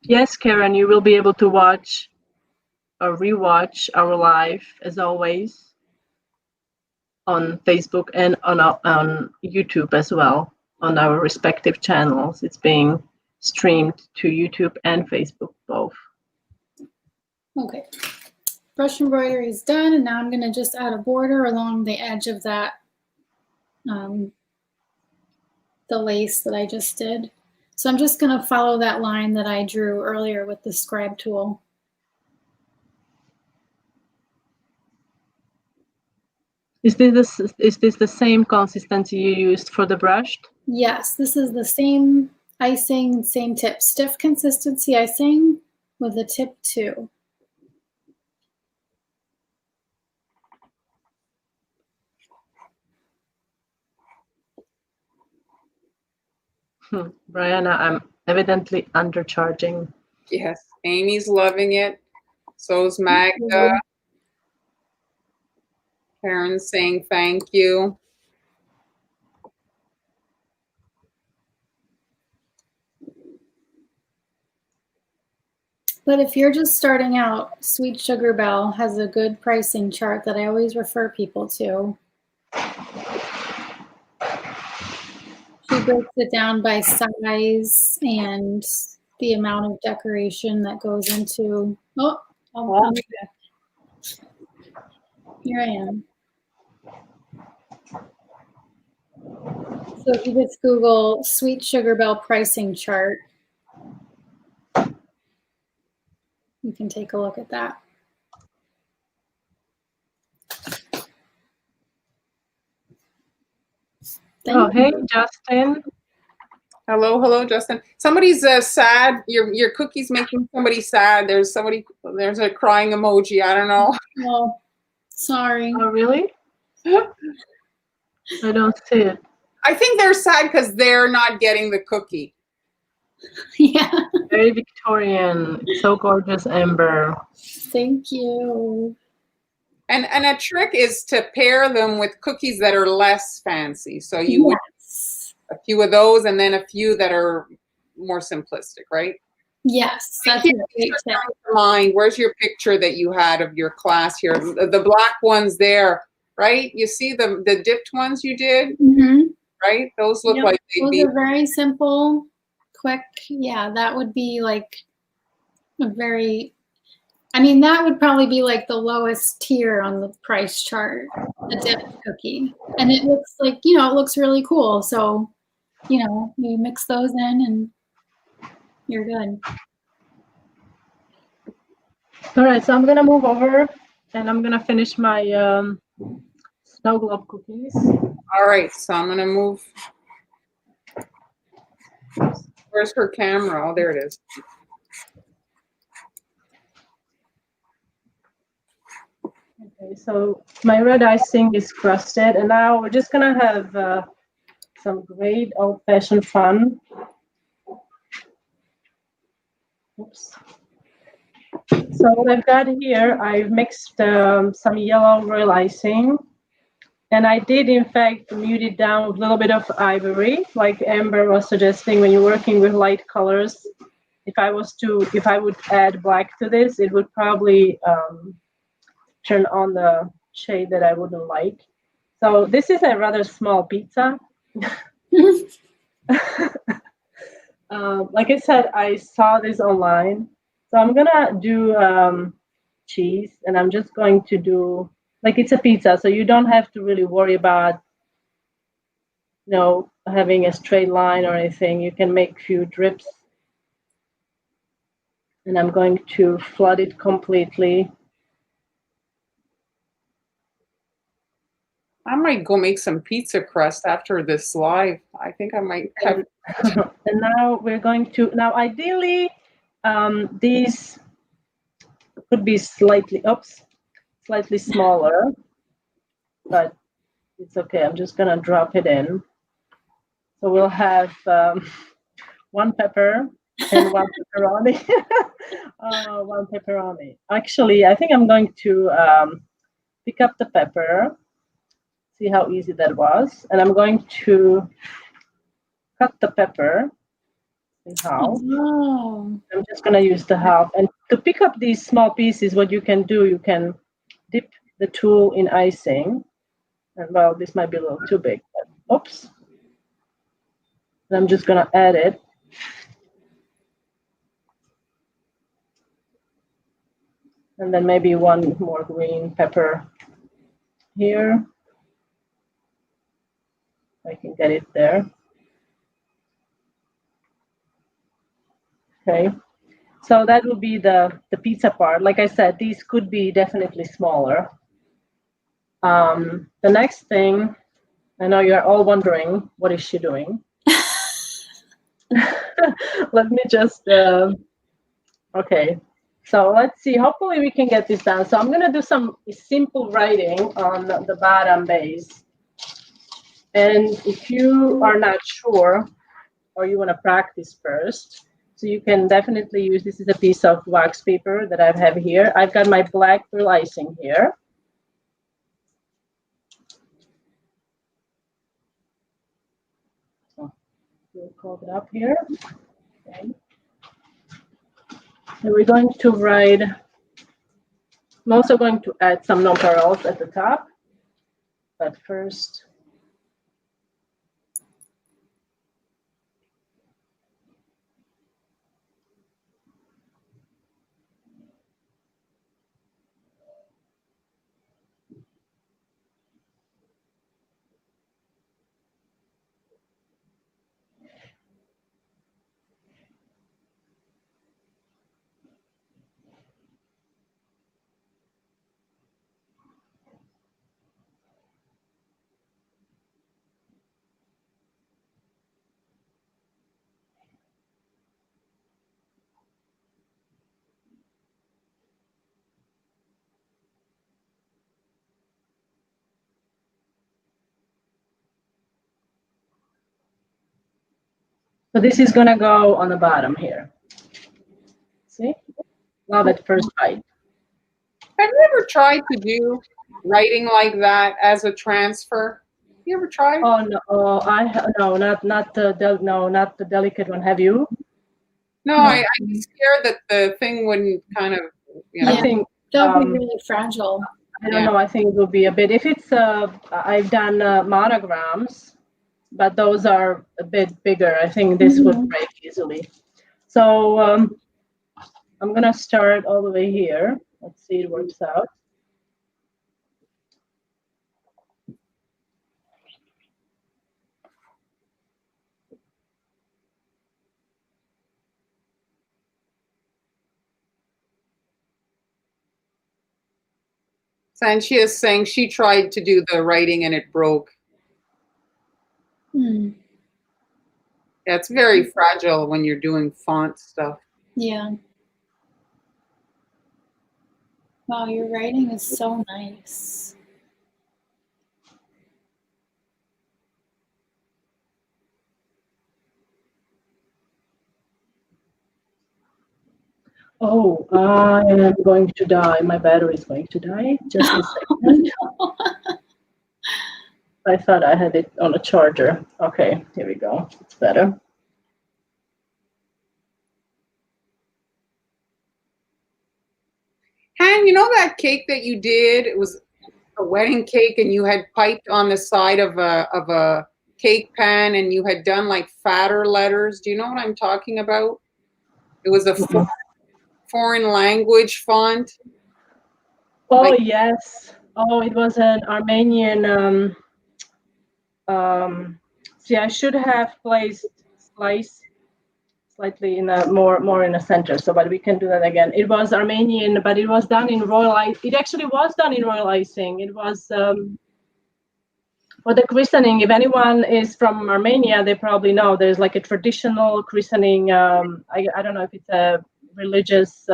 Yes, Karen, you will be able to watch or rewatch our live as always on Facebook and on YouTube as well on our respective channels. It's being streamed to YouTube and Facebook both. Okay. Brush embroidery is done, and now I'm going to just add a border along the edge of that, the lace that I just did. So I'm just going to follow that line that I drew earlier with the scribe tool. Is this the same consistency you used for the brushed? Yes, this is the same icing, same tip. Stiff consistency icing with a tip 2. Brianna, I'm evidently undercharging. Yes. Amy's loving it. So's Magda. Karen's saying thank you. But if you're just starting out, Sweet Sugar Belle has a good pricing chart that I always refer people to. She breaks it down by size and the amount of decoration that goes into. Oh, I'll be back. Here I am. So if you just Google Sweet Sugar Belle pricing chart, you can take a look at that. Hey, Justin. Hello, Justin. Somebody's sad. Your cookie's making somebody sad. There's a crying emoji. I don't know. Well, sorry. Oh, really? I don't see it. I think they're sad because they're not getting the cookie. Yeah. Very Victorian. So gorgeous, Amber. Thank you. And a trick is to pair them with cookies that are less fancy. So you would a few of those and then a few that are more simplistic, right? Yes, that's a great tip. Mind, where's your picture that you had of your class here? The black ones there, right? You see the dipped ones you did, right? Those look like those are very simple, quick. Yeah, that would be like a very. I mean, that would probably be like the lowest tier on the price chart, the dipped cookie. And it looks like, it looks really cool. So, you mix those in and you're good. All right, so I'm going to move over and I'm going to finish my snow globe cookies. All right, so I'm going to move. Where's her camera? Oh, there it is. Okay, so my red icing is crusted, and now we're just gonna have some great old-fashioned fun. Oops. So what I've got here, I've mixed some yellow royal icing, and I did in fact mute it down with a little bit of ivory, like Amber was suggesting when you're working with light colors. If I would add black to this, it would probably turn on the shade that I wouldn't like. So this is a rather small pizza. Like I said, I saw this online. So I'm gonna do cheese, and I'm just going to do, like, it's a pizza, so you don't have to really worry about having a straight line or anything. You can make few drips. And I'm going to flood it completely. I might go make some pizza crust after this live. I think I might have. And now we're going to, ideally, these could be slightly smaller, but it's okay. I'm just gonna drop it in. So we'll have one pepper and one pepperoni. One pepperoni. Actually, I think I'm going to pick up the pepper. See how easy that was. And I'm going to cut the pepper in half. Oh. I'm just going to use the half. And to pick up these small pieces, what you can do, you can dip the tool in icing. And well, this might be a little too big, but oops. And I'm just going to add it. And then maybe one more green pepper here. I can get it there. Okay. So that will be the pizza part. Like I said, these could be definitely smaller. The next thing, I know you're all wondering, what is she doing? Let me just, okay. So let's see, hopefully we can get this done. So I'm gonna do some simple writing on the bottom base. And if you are not sure, or you wanna practice first, so you can definitely use, this is a piece of wax paper that I have here. I've got my black pearl icing here. So we'll close it up here. Okay. And we're going to write, I'm also going to add some nonpareils at the top, but first, so this is gonna go on the bottom here. See? Love at first bite. Have you ever tried to do writing like that as a transfer? You ever tried? Oh no, no, not the delicate one. Have you? No, I'm scared that the thing wouldn't kind of, you know. Yeah. I think That would be really fragile. I don't know. I think it will be a bit. If it's I've done monograms, but those are a bit bigger. I think this would break easily. So I'm gonna start all the way here. Let's see it works out. And she is saying she tried to do the writing and it broke. Hmm. Yeah, it's very fragile when you're doing font stuff. Yeah. Wow, your writing is so nice. Oh, I am going to die. My battery is going to die. Just a second. I thought I had it on a charger. Okay, here we go. It's better. Han, you know that cake that you did? It was a wedding cake, and you had piped on the side of a cake pan, and you had done like fatter letters. Do you know what I'm talking about? It was a foreign language font. Oh, Like, yes. Oh, it was an Armenian See, I should have placed slice slightly in a more in the center. So, but we can do that again. It was Armenian, but it was done in royal ice. It actually was done in royal icing. It was for the christening. If anyone is from Armenia, they probably know there's like a traditional christening. I don't know if it's a religious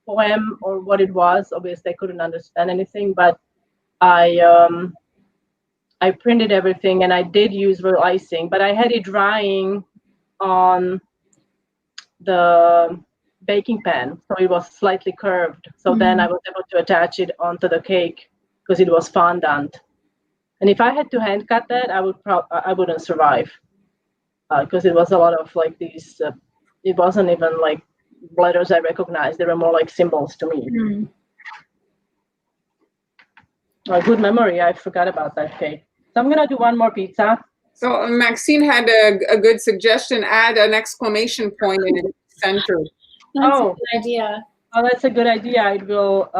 poem or what it was. Obviously, I couldn't understand anything, but I printed everything and I did use royal icing, but I had it drying on the baking pan, so it was slightly curved. So then I was able to attach it onto the cake because it was fondant. And if I had to hand cut that, I wouldn't survive because it was a lot of like these. It wasn't even like letters I recognized; they were more like symbols to me. Good memory. I forgot about that cake. So I'm gonna do one more pizza. So Maxine had a good suggestion. Add an exclamation point in the center. That's a good idea. Oh, that's a good idea. It will.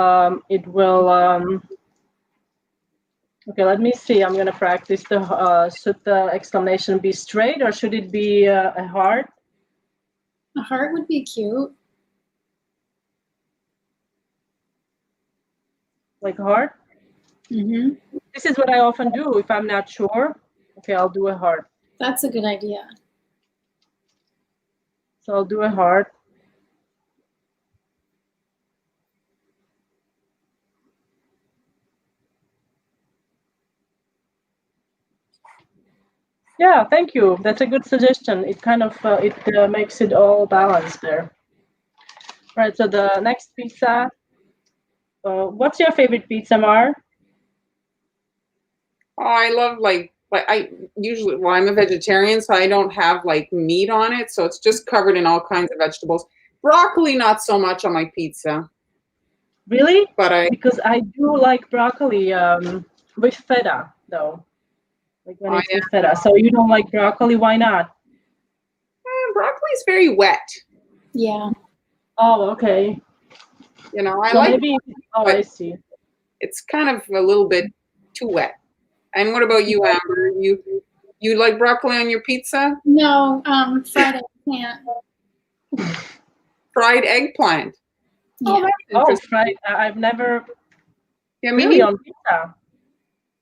Okay, let me see. I'm gonna practice the. Should the exclamation be straight or should it be a heart? A heart would be cute. Like a heart? Mm-hmm. This is what I often do if I'm not sure. Okay, I'll do a heart. That's a good idea. So I'll do a heart. Yeah, thank you. That's a good suggestion. It kind of makes it all balanced there. All right, so the next pizza. What's your favorite pizza, Mar? Oh, I love like I usually, well, I'm a vegetarian, so I don't have like meat on it. So it's just covered in all kinds of vegetables. Broccoli, not so much on my pizza. Really? But because I do like broccoli with feta though. Like when it's with feta. So you don't like broccoli? Why not? Broccoli is very wet. Yeah. Oh, okay. You know, I so like. Maybe. Oh, I see. It's kind of a little bit too wet. And what about you, Amber? You like broccoli on your pizza? No, fried eggplant. Fried eggplant. Yeah. Oh, fried. I've never. Yeah, really on pizza.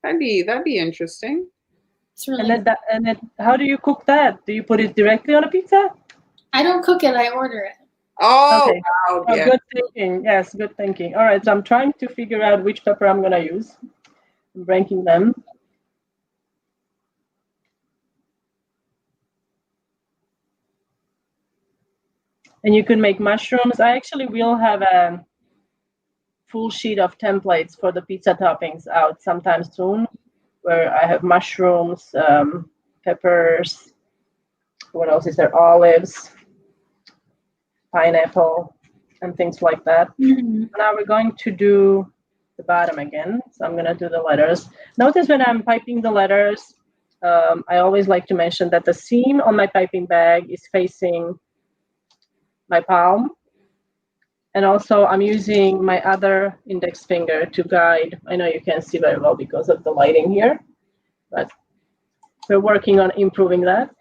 That'd be interesting. It's really. And then, how do you cook that? Do you put it directly on a pizza? I don't cook it. I order it. Oh, okay. Wow, Oh, yeah. Good thinking. Yes, good thinking. All right, so I'm trying to figure out which pepper I'm gonna use. I'm ranking them. And you can make mushrooms. I actually will have a full sheet of templates for the pizza toppings out sometime soon, where I have mushrooms, peppers, what else is there? Olives, pineapple, and things like that. Now we're going to do the bottom again. So I'm going to do the letters. Notice when I'm piping the letters, I always like to mention that the seam on my piping bag is facing my palm. And also I'm using my other index finger to guide. I know you can't see very well because of the lighting here, but we're working on improving that.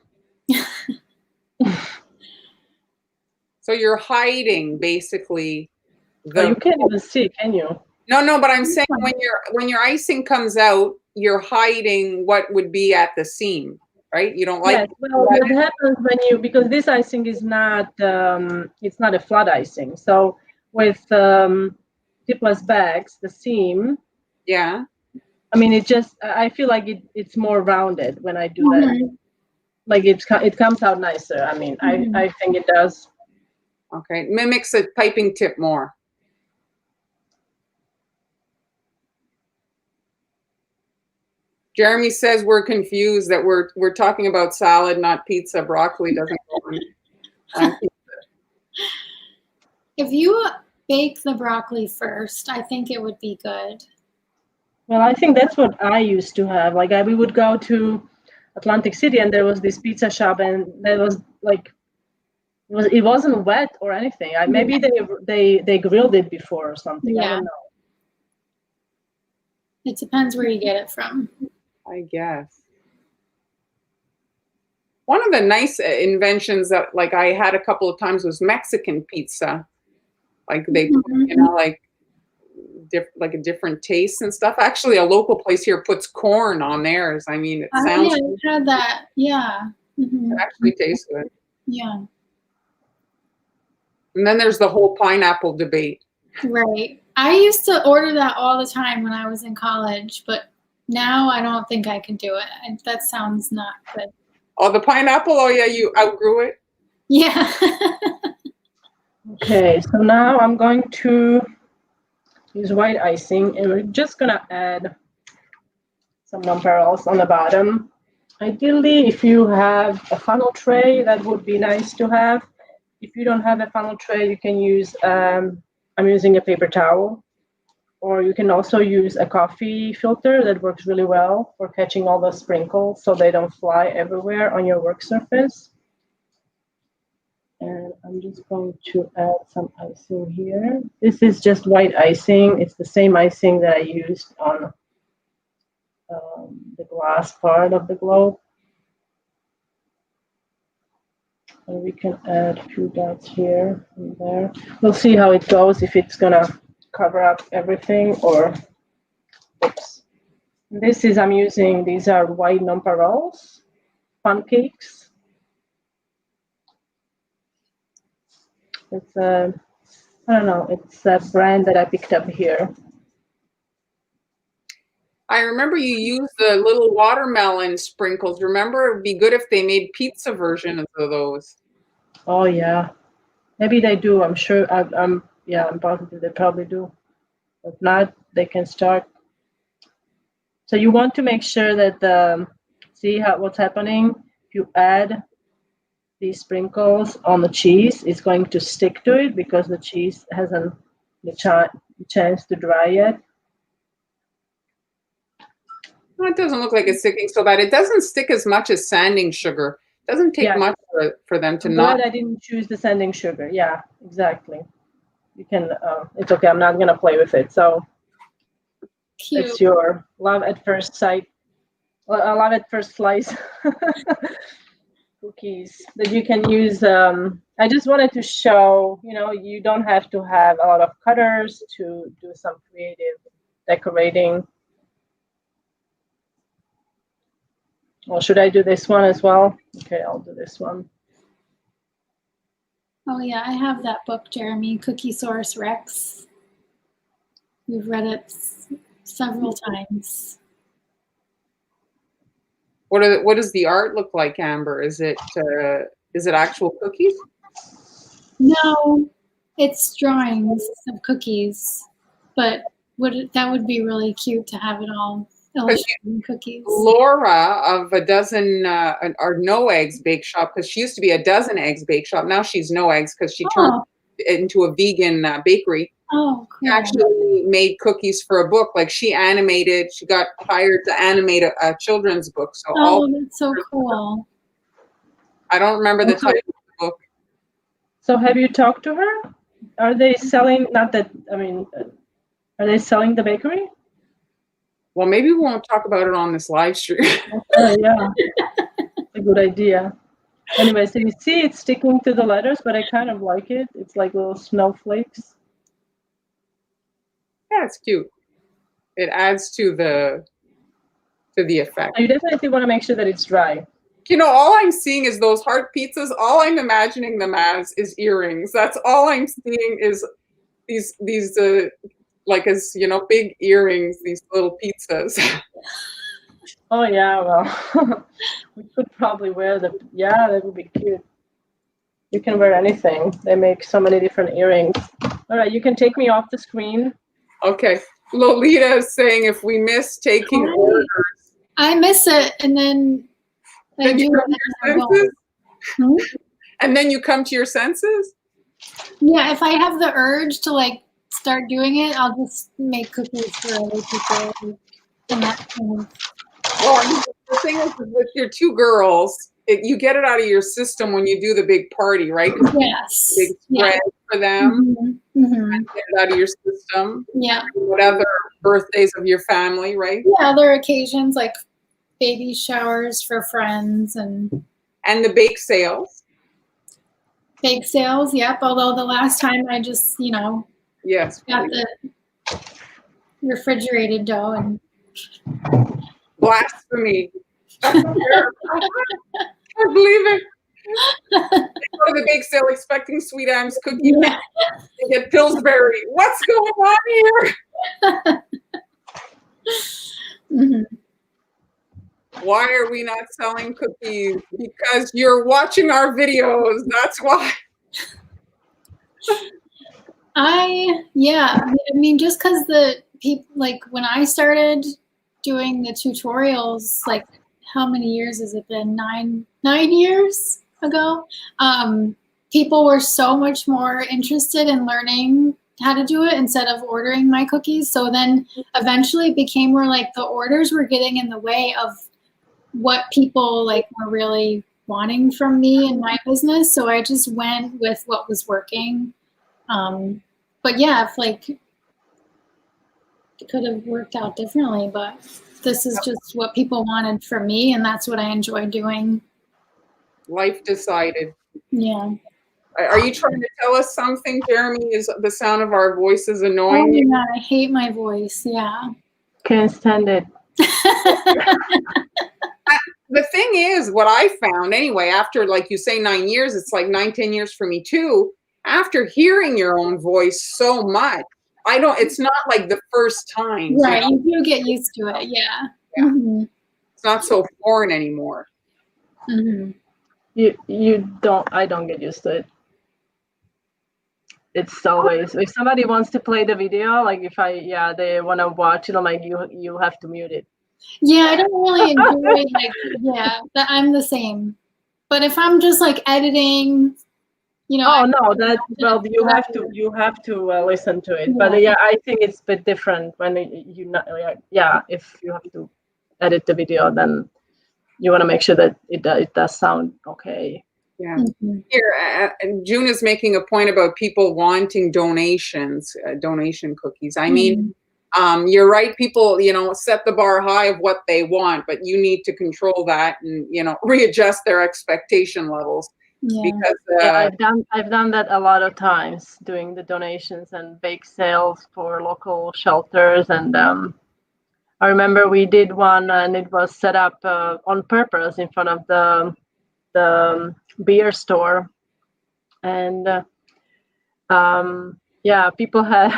So you're hiding basically. You can't even see, can you? No, but I'm saying when your icing comes out, you're hiding what would be at the seam, right? You don't like. Yes, well, what happens when because this icing is not it's not a flat icing. So with tipless bags, the seam. Yeah. I mean, I feel like it's more rounded when I do that. Like it comes out nicer. I mean, I think it does. Okay, mimics a piping tip more. Jeremy says we're confused that we're talking about salad, not pizza. Broccoli doesn't go on pizza. If you bake the broccoli first, I think it would be good. Well, I think that's what I used to have. Like we would go to Atlantic City and there was this pizza shop and there was like it wasn't wet or anything. Maybe they grilled it before or something. Yeah. I don't know. It depends where you get it from. I guess. One of the nice inventions that like I had a couple of times was Mexican pizza. Like they, you know, like a different taste and stuff. Actually, a local place here puts corn on theirs. I mean, it sounds. Yeah, I had that. Yeah. It actually tastes good. Yeah. And then there's the whole pineapple debate. Right. I used to order that all the time when I was in college, but now I don't think I can do it. That sounds not good. Oh, the pineapple? Oh, yeah, you outgrew it? Yeah. Okay, so now I'm going to use white icing, and we're just going to add some nonpareils on the bottom. Ideally, if you have a funnel tray, that would be nice to have. If you don't have a funnel tray, you can use, I'm using a paper towel, or you can also use a coffee filter that works really well for catching all the sprinkles so they don't fly everywhere on your work surface. And I'm just going to add some icing here. This is just white icing. It's the same icing that I used on the glass part of the globe. And we can add a few dots here and there. We'll see how it goes, if it's gonna cover up everything or, oops. This is, I'm using, these are white nonpareils, pancakes. It's a, I don't know, it's a brand that I picked up here. I remember you used the little watermelon sprinkles. Remember, it would be good if they made pizza versions of those. Oh yeah, maybe they do. I'm sure. I'm positive they probably do. If not, they can start. So you want to make sure that see what's happening. If you add these sprinkles on the cheese, it's going to stick to it because the cheese hasn't the chance to dry yet. Well, it doesn't look like it's sticking so bad. It doesn't stick as much as sanding sugar. It doesn't take much for them to not. I didn't choose the sanding sugar. Yeah, exactly. You can. It's okay. I'm not gonna play with it. So Cute. it's your love at first sight. Well, love at first slice cookies that you can use. I just wanted to show. You don't have to have a lot of cutters to do some creative decorating. Well, should I do this one as well? Okay, I'll do this one. Oh yeah, I have that book, Jeremy, Cookie Source Rex. We've read it several times. What does the art look like, Amber? Is it actual cookies? No, it's drawings of cookies, but that would be really cute to have it all illustrated cookies. Laura of A Dozen or No Eggs Bake Shop, because she used to be A Dozen Eggs Bake Shop. Now she's No Eggs because she turned into a vegan bakery. Oh, cool. She actually made cookies for a book. Like she got hired to animate a children's book. So that's so cool. I don't remember the title of the book. So have you talked to her? Are they selling, are they selling the bakery? Well, maybe we won't talk about it on this live stream. Yeah, a good idea. Anyway, so you see it's sticking to the letters, but I kind of like it. It's like little snowflakes. Yeah, it's cute. It adds to the effect. You definitely want to make sure that it's dry. All I'm seeing is those heart pizzas. All I'm imagining them as is earrings. That's all I'm seeing is these big earrings, these little pizzas. Oh yeah, well, we could probably wear that would be cute. You can wear anything. They make so many different earrings. All right, you can take me off the screen. Okay. Lolita is saying if we miss taking orders. I miss it, and then you come to your senses? And then you come to your senses? Yeah, if I have the urge to start doing it, I'll just make cookies for other people. And that kind of... Well, the thing is with your two girls, you get it out of your system when you do the big party, right? Yes. Big spread for them. Mm-hmm. Get it out of your system. Yeah. Whatever birthdays of your family, right? Yeah, other occasions like baby showers for friends and And the bake sales. Bake sales, yep. Although the last time I just, Yes. got the refrigerated dough and blasphemy. I can't believe it. Go to the bake sale expecting Sweet Am's cookie. Yeah. They get Pillsbury. What's going on here? Mhm. Why are we not selling cookies? Because you're watching our videos. That's why. I mean, just because the people, like when I started doing the tutorials, like how many years has it been? 9 years ago. People were so much more interested in learning how to do it instead of ordering my cookies. So then eventually it became where like the orders were getting in the way of what people like were really wanting from me and my business. So I just went with what was working. But yeah, if like it could have worked out differently, but this is just what people wanted from me, and that's what I enjoy doing. Life decided. Yeah. Are you trying to tell us something, Jeremy? Is the sound of our voices annoying Oh you? my God, I hate my voice. Yeah. Can't stand it. The thing is, what I found anyway, after like you say 9 years, it's like 9-10 years for me too. After hearing your own voice so much, it's not like the first time. Right. You do get used to it. Yeah. Yeah. Mm-hmm. It's not so foreign anymore. Mm-hmm. I don't get used to it. It's always, if somebody wants to play the video, like if they want to watch it, I'm like, you have to mute it. Yeah, I don't really enjoy I'm the same. But if I'm just like editing, you have to listen to it. But I think it's a bit different when if you have to edit the video, then you want to make sure that it does sound okay. Yeah. Mm-hmm. Here, June is making a point about people wanting donations, donation cookies. I mean, you're right. People, set the bar high of what they want, but you need to control that and, readjust their expectation levels. Yeah. Because I've done that a lot of times, doing the donations and bake sales for local shelters. And I remember we did one, and it was set up on purpose in front of the beer store, and people had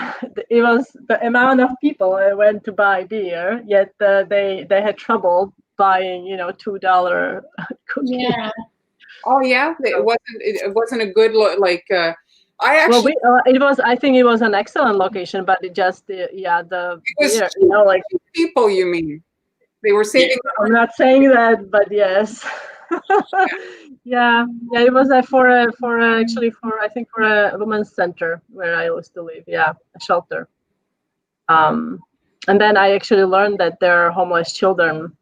it was the amount of people that went to buy beer, yet they had trouble buying $2 cookies. Yeah. Oh yeah, it wasn't a good look. Like I actually, I think it was an excellent location, but it just the beer, people. You mean they were saving? I'm not saying that, but yes. It was for a women's center where I used to live. Yeah, a shelter. And then I actually learned that there are homeless children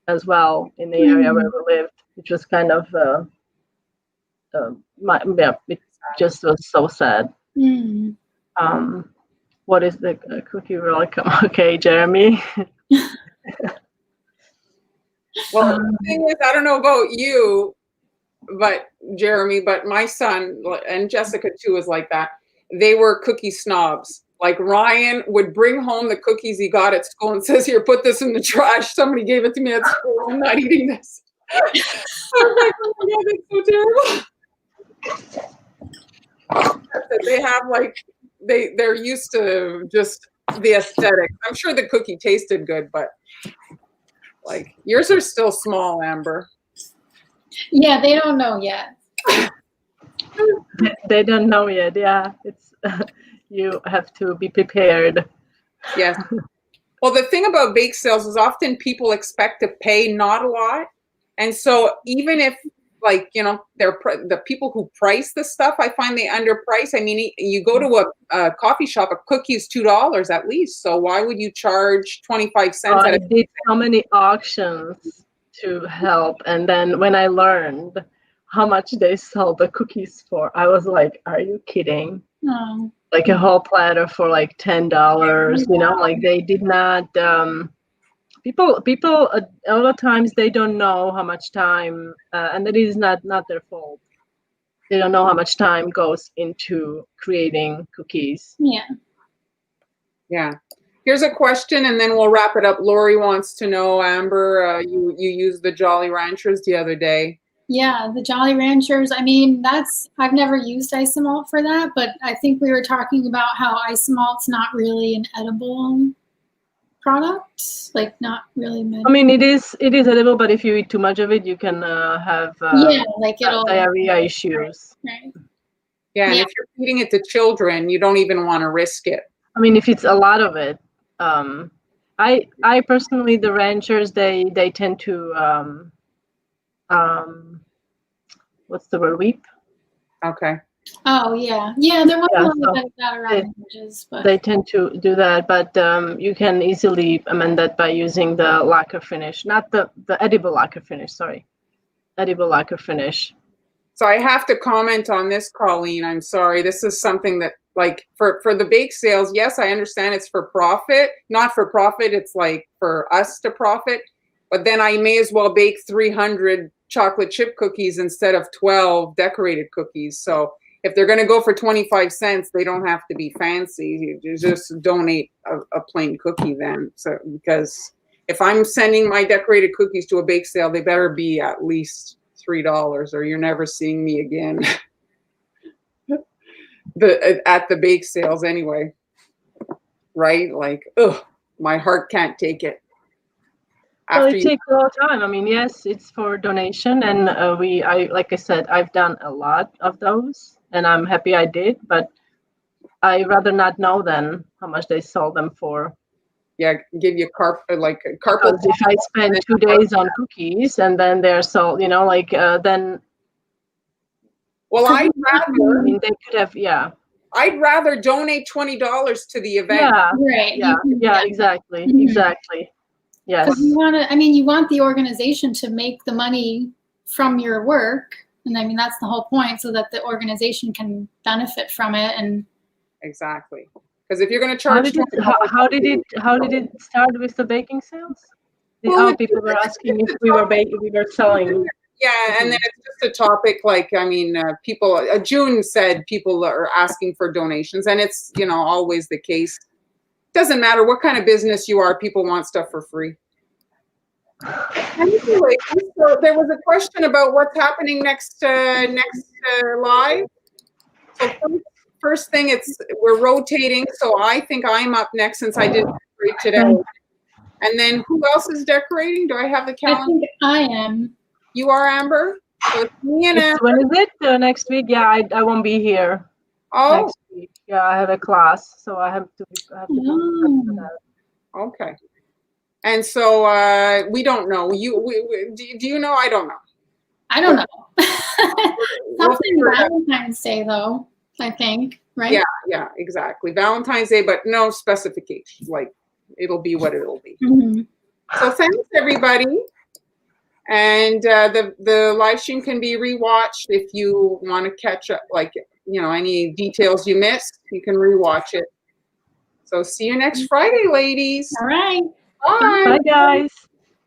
as well in the area where we lived, which was kind of it just was so sad. What is the cookie welcome? Okay, Jeremy. Well, the thing is, I don't know about you, but Jeremy, but my son and Jessica too was like that. They were cookie snobs. Like Ryan would bring home the cookies he got at school and says, "Here, put this in the trash. Somebody gave it to me at school. I'm not eating this." I was like, "Oh my God, that's so terrible." They have they're used to just the aesthetic. I'm sure the cookie tasted good, but like yours are still small, Amber. Yeah, they don't know yet. They don't know yet. Yeah, it's you have to be prepared. Yes. Well, the thing about bake sales is often people expect to pay not a lot, and so even if they're the people who price the stuff, I find they underprice. I mean, you go to a coffee shop, a cookie is $2 at least. So why would you charge 25 cents? I did so many auctions to help, and then when I learned how much they sell the cookies for, I was like, "Are you kidding?" Oh. Like a whole platter for like $10. Like they did not. People a lot of times they don't know how much time, and that is not their fault. They don't know how much time goes into creating cookies. Yeah. Yeah. Here's a question, and then we'll wrap it up. Lori wants to know, Amber, you used the Jolly Ranchers the other day. Yeah, the Jolly Ranchers. I mean, I've never used isomalt for that, but I think we were talking about how isomalt's not really an edible product, like not really meant. I mean, it is edible, but if you eat too much of it, you can have like it'll diarrhea issues. Right. Yeah, and if you're feeding it to children, you don't even want to risk it. I mean, if it's a lot of it, I personally, the ranchers, they tend to what's the word, weep? Okay. Oh yeah, there was a little bit of that around the edges, but they tend to do that. But you can easily amend that by using the lacquer finish, not the edible lacquer finish. Sorry, edible lacquer finish. So I have to comment on this, Colleen. I'm sorry. This is something that, like, for the bake sales, yes, I understand it's for profit. Not for profit, it's like for us to profit. But then I may as well bake 300 chocolate chip cookies instead of 12 decorated cookies. So if they're going to go for 25 cents, they don't have to be fancy. You just donate a plain cookie then. So because if I'm sending my decorated cookies to a bake sale, they better be at least $3 or you're never seeing me again. At the bake sales anyway, right? Like, ugh, my heart can't take it. Well, it takes a lot of time. I mean, yes, it's for donation, and like I said, I've done a lot of those, and I'm happy I did. But I rather not know then how much they sold them for. Yeah, give you carpet. Because if I spend 2 days on cookies and then they're sold, then. Well, I mean, they could have, I'd rather donate $20 to the event. Yeah, right. Yeah, exactly, exactly. Yes. Because you want the organization to make the money from your work, and I mean that's the whole point, so that the organization can benefit from it. And exactly, because if you're going to charge, how did it start with the baking sales? People were asking if we were selling. Yeah, and then it's just a topic like, I mean, people. June said people are asking for donations, and it's always the case. Doesn't matter what kind of business you are, people want stuff for free. Anyway, so there was a question about what's happening next live. So first thing, we're rotating, so I think I'm up next since I did decorate today. And then who else is decorating? Do I have the calendar? I think I am. You are, Amber? So it's me and Amber. When is it? Next week? Yeah, I won't be here. Oh. Next week. Yeah, I have a class, so I have to Okay. And so we don't know. Do you know? I don't know. I don't know. Something Valentine's Day, though, I think, right? Yeah, exactly. Valentine's Day, but no specifications. Like, it'll be what it'll be. Mm-hmm. So thanks, everybody. And the live stream can be rewatched if you want to catch up, like, any details you missed, you can rewatch it. So see you next Friday, ladies. All right. Bye. Bye, guys.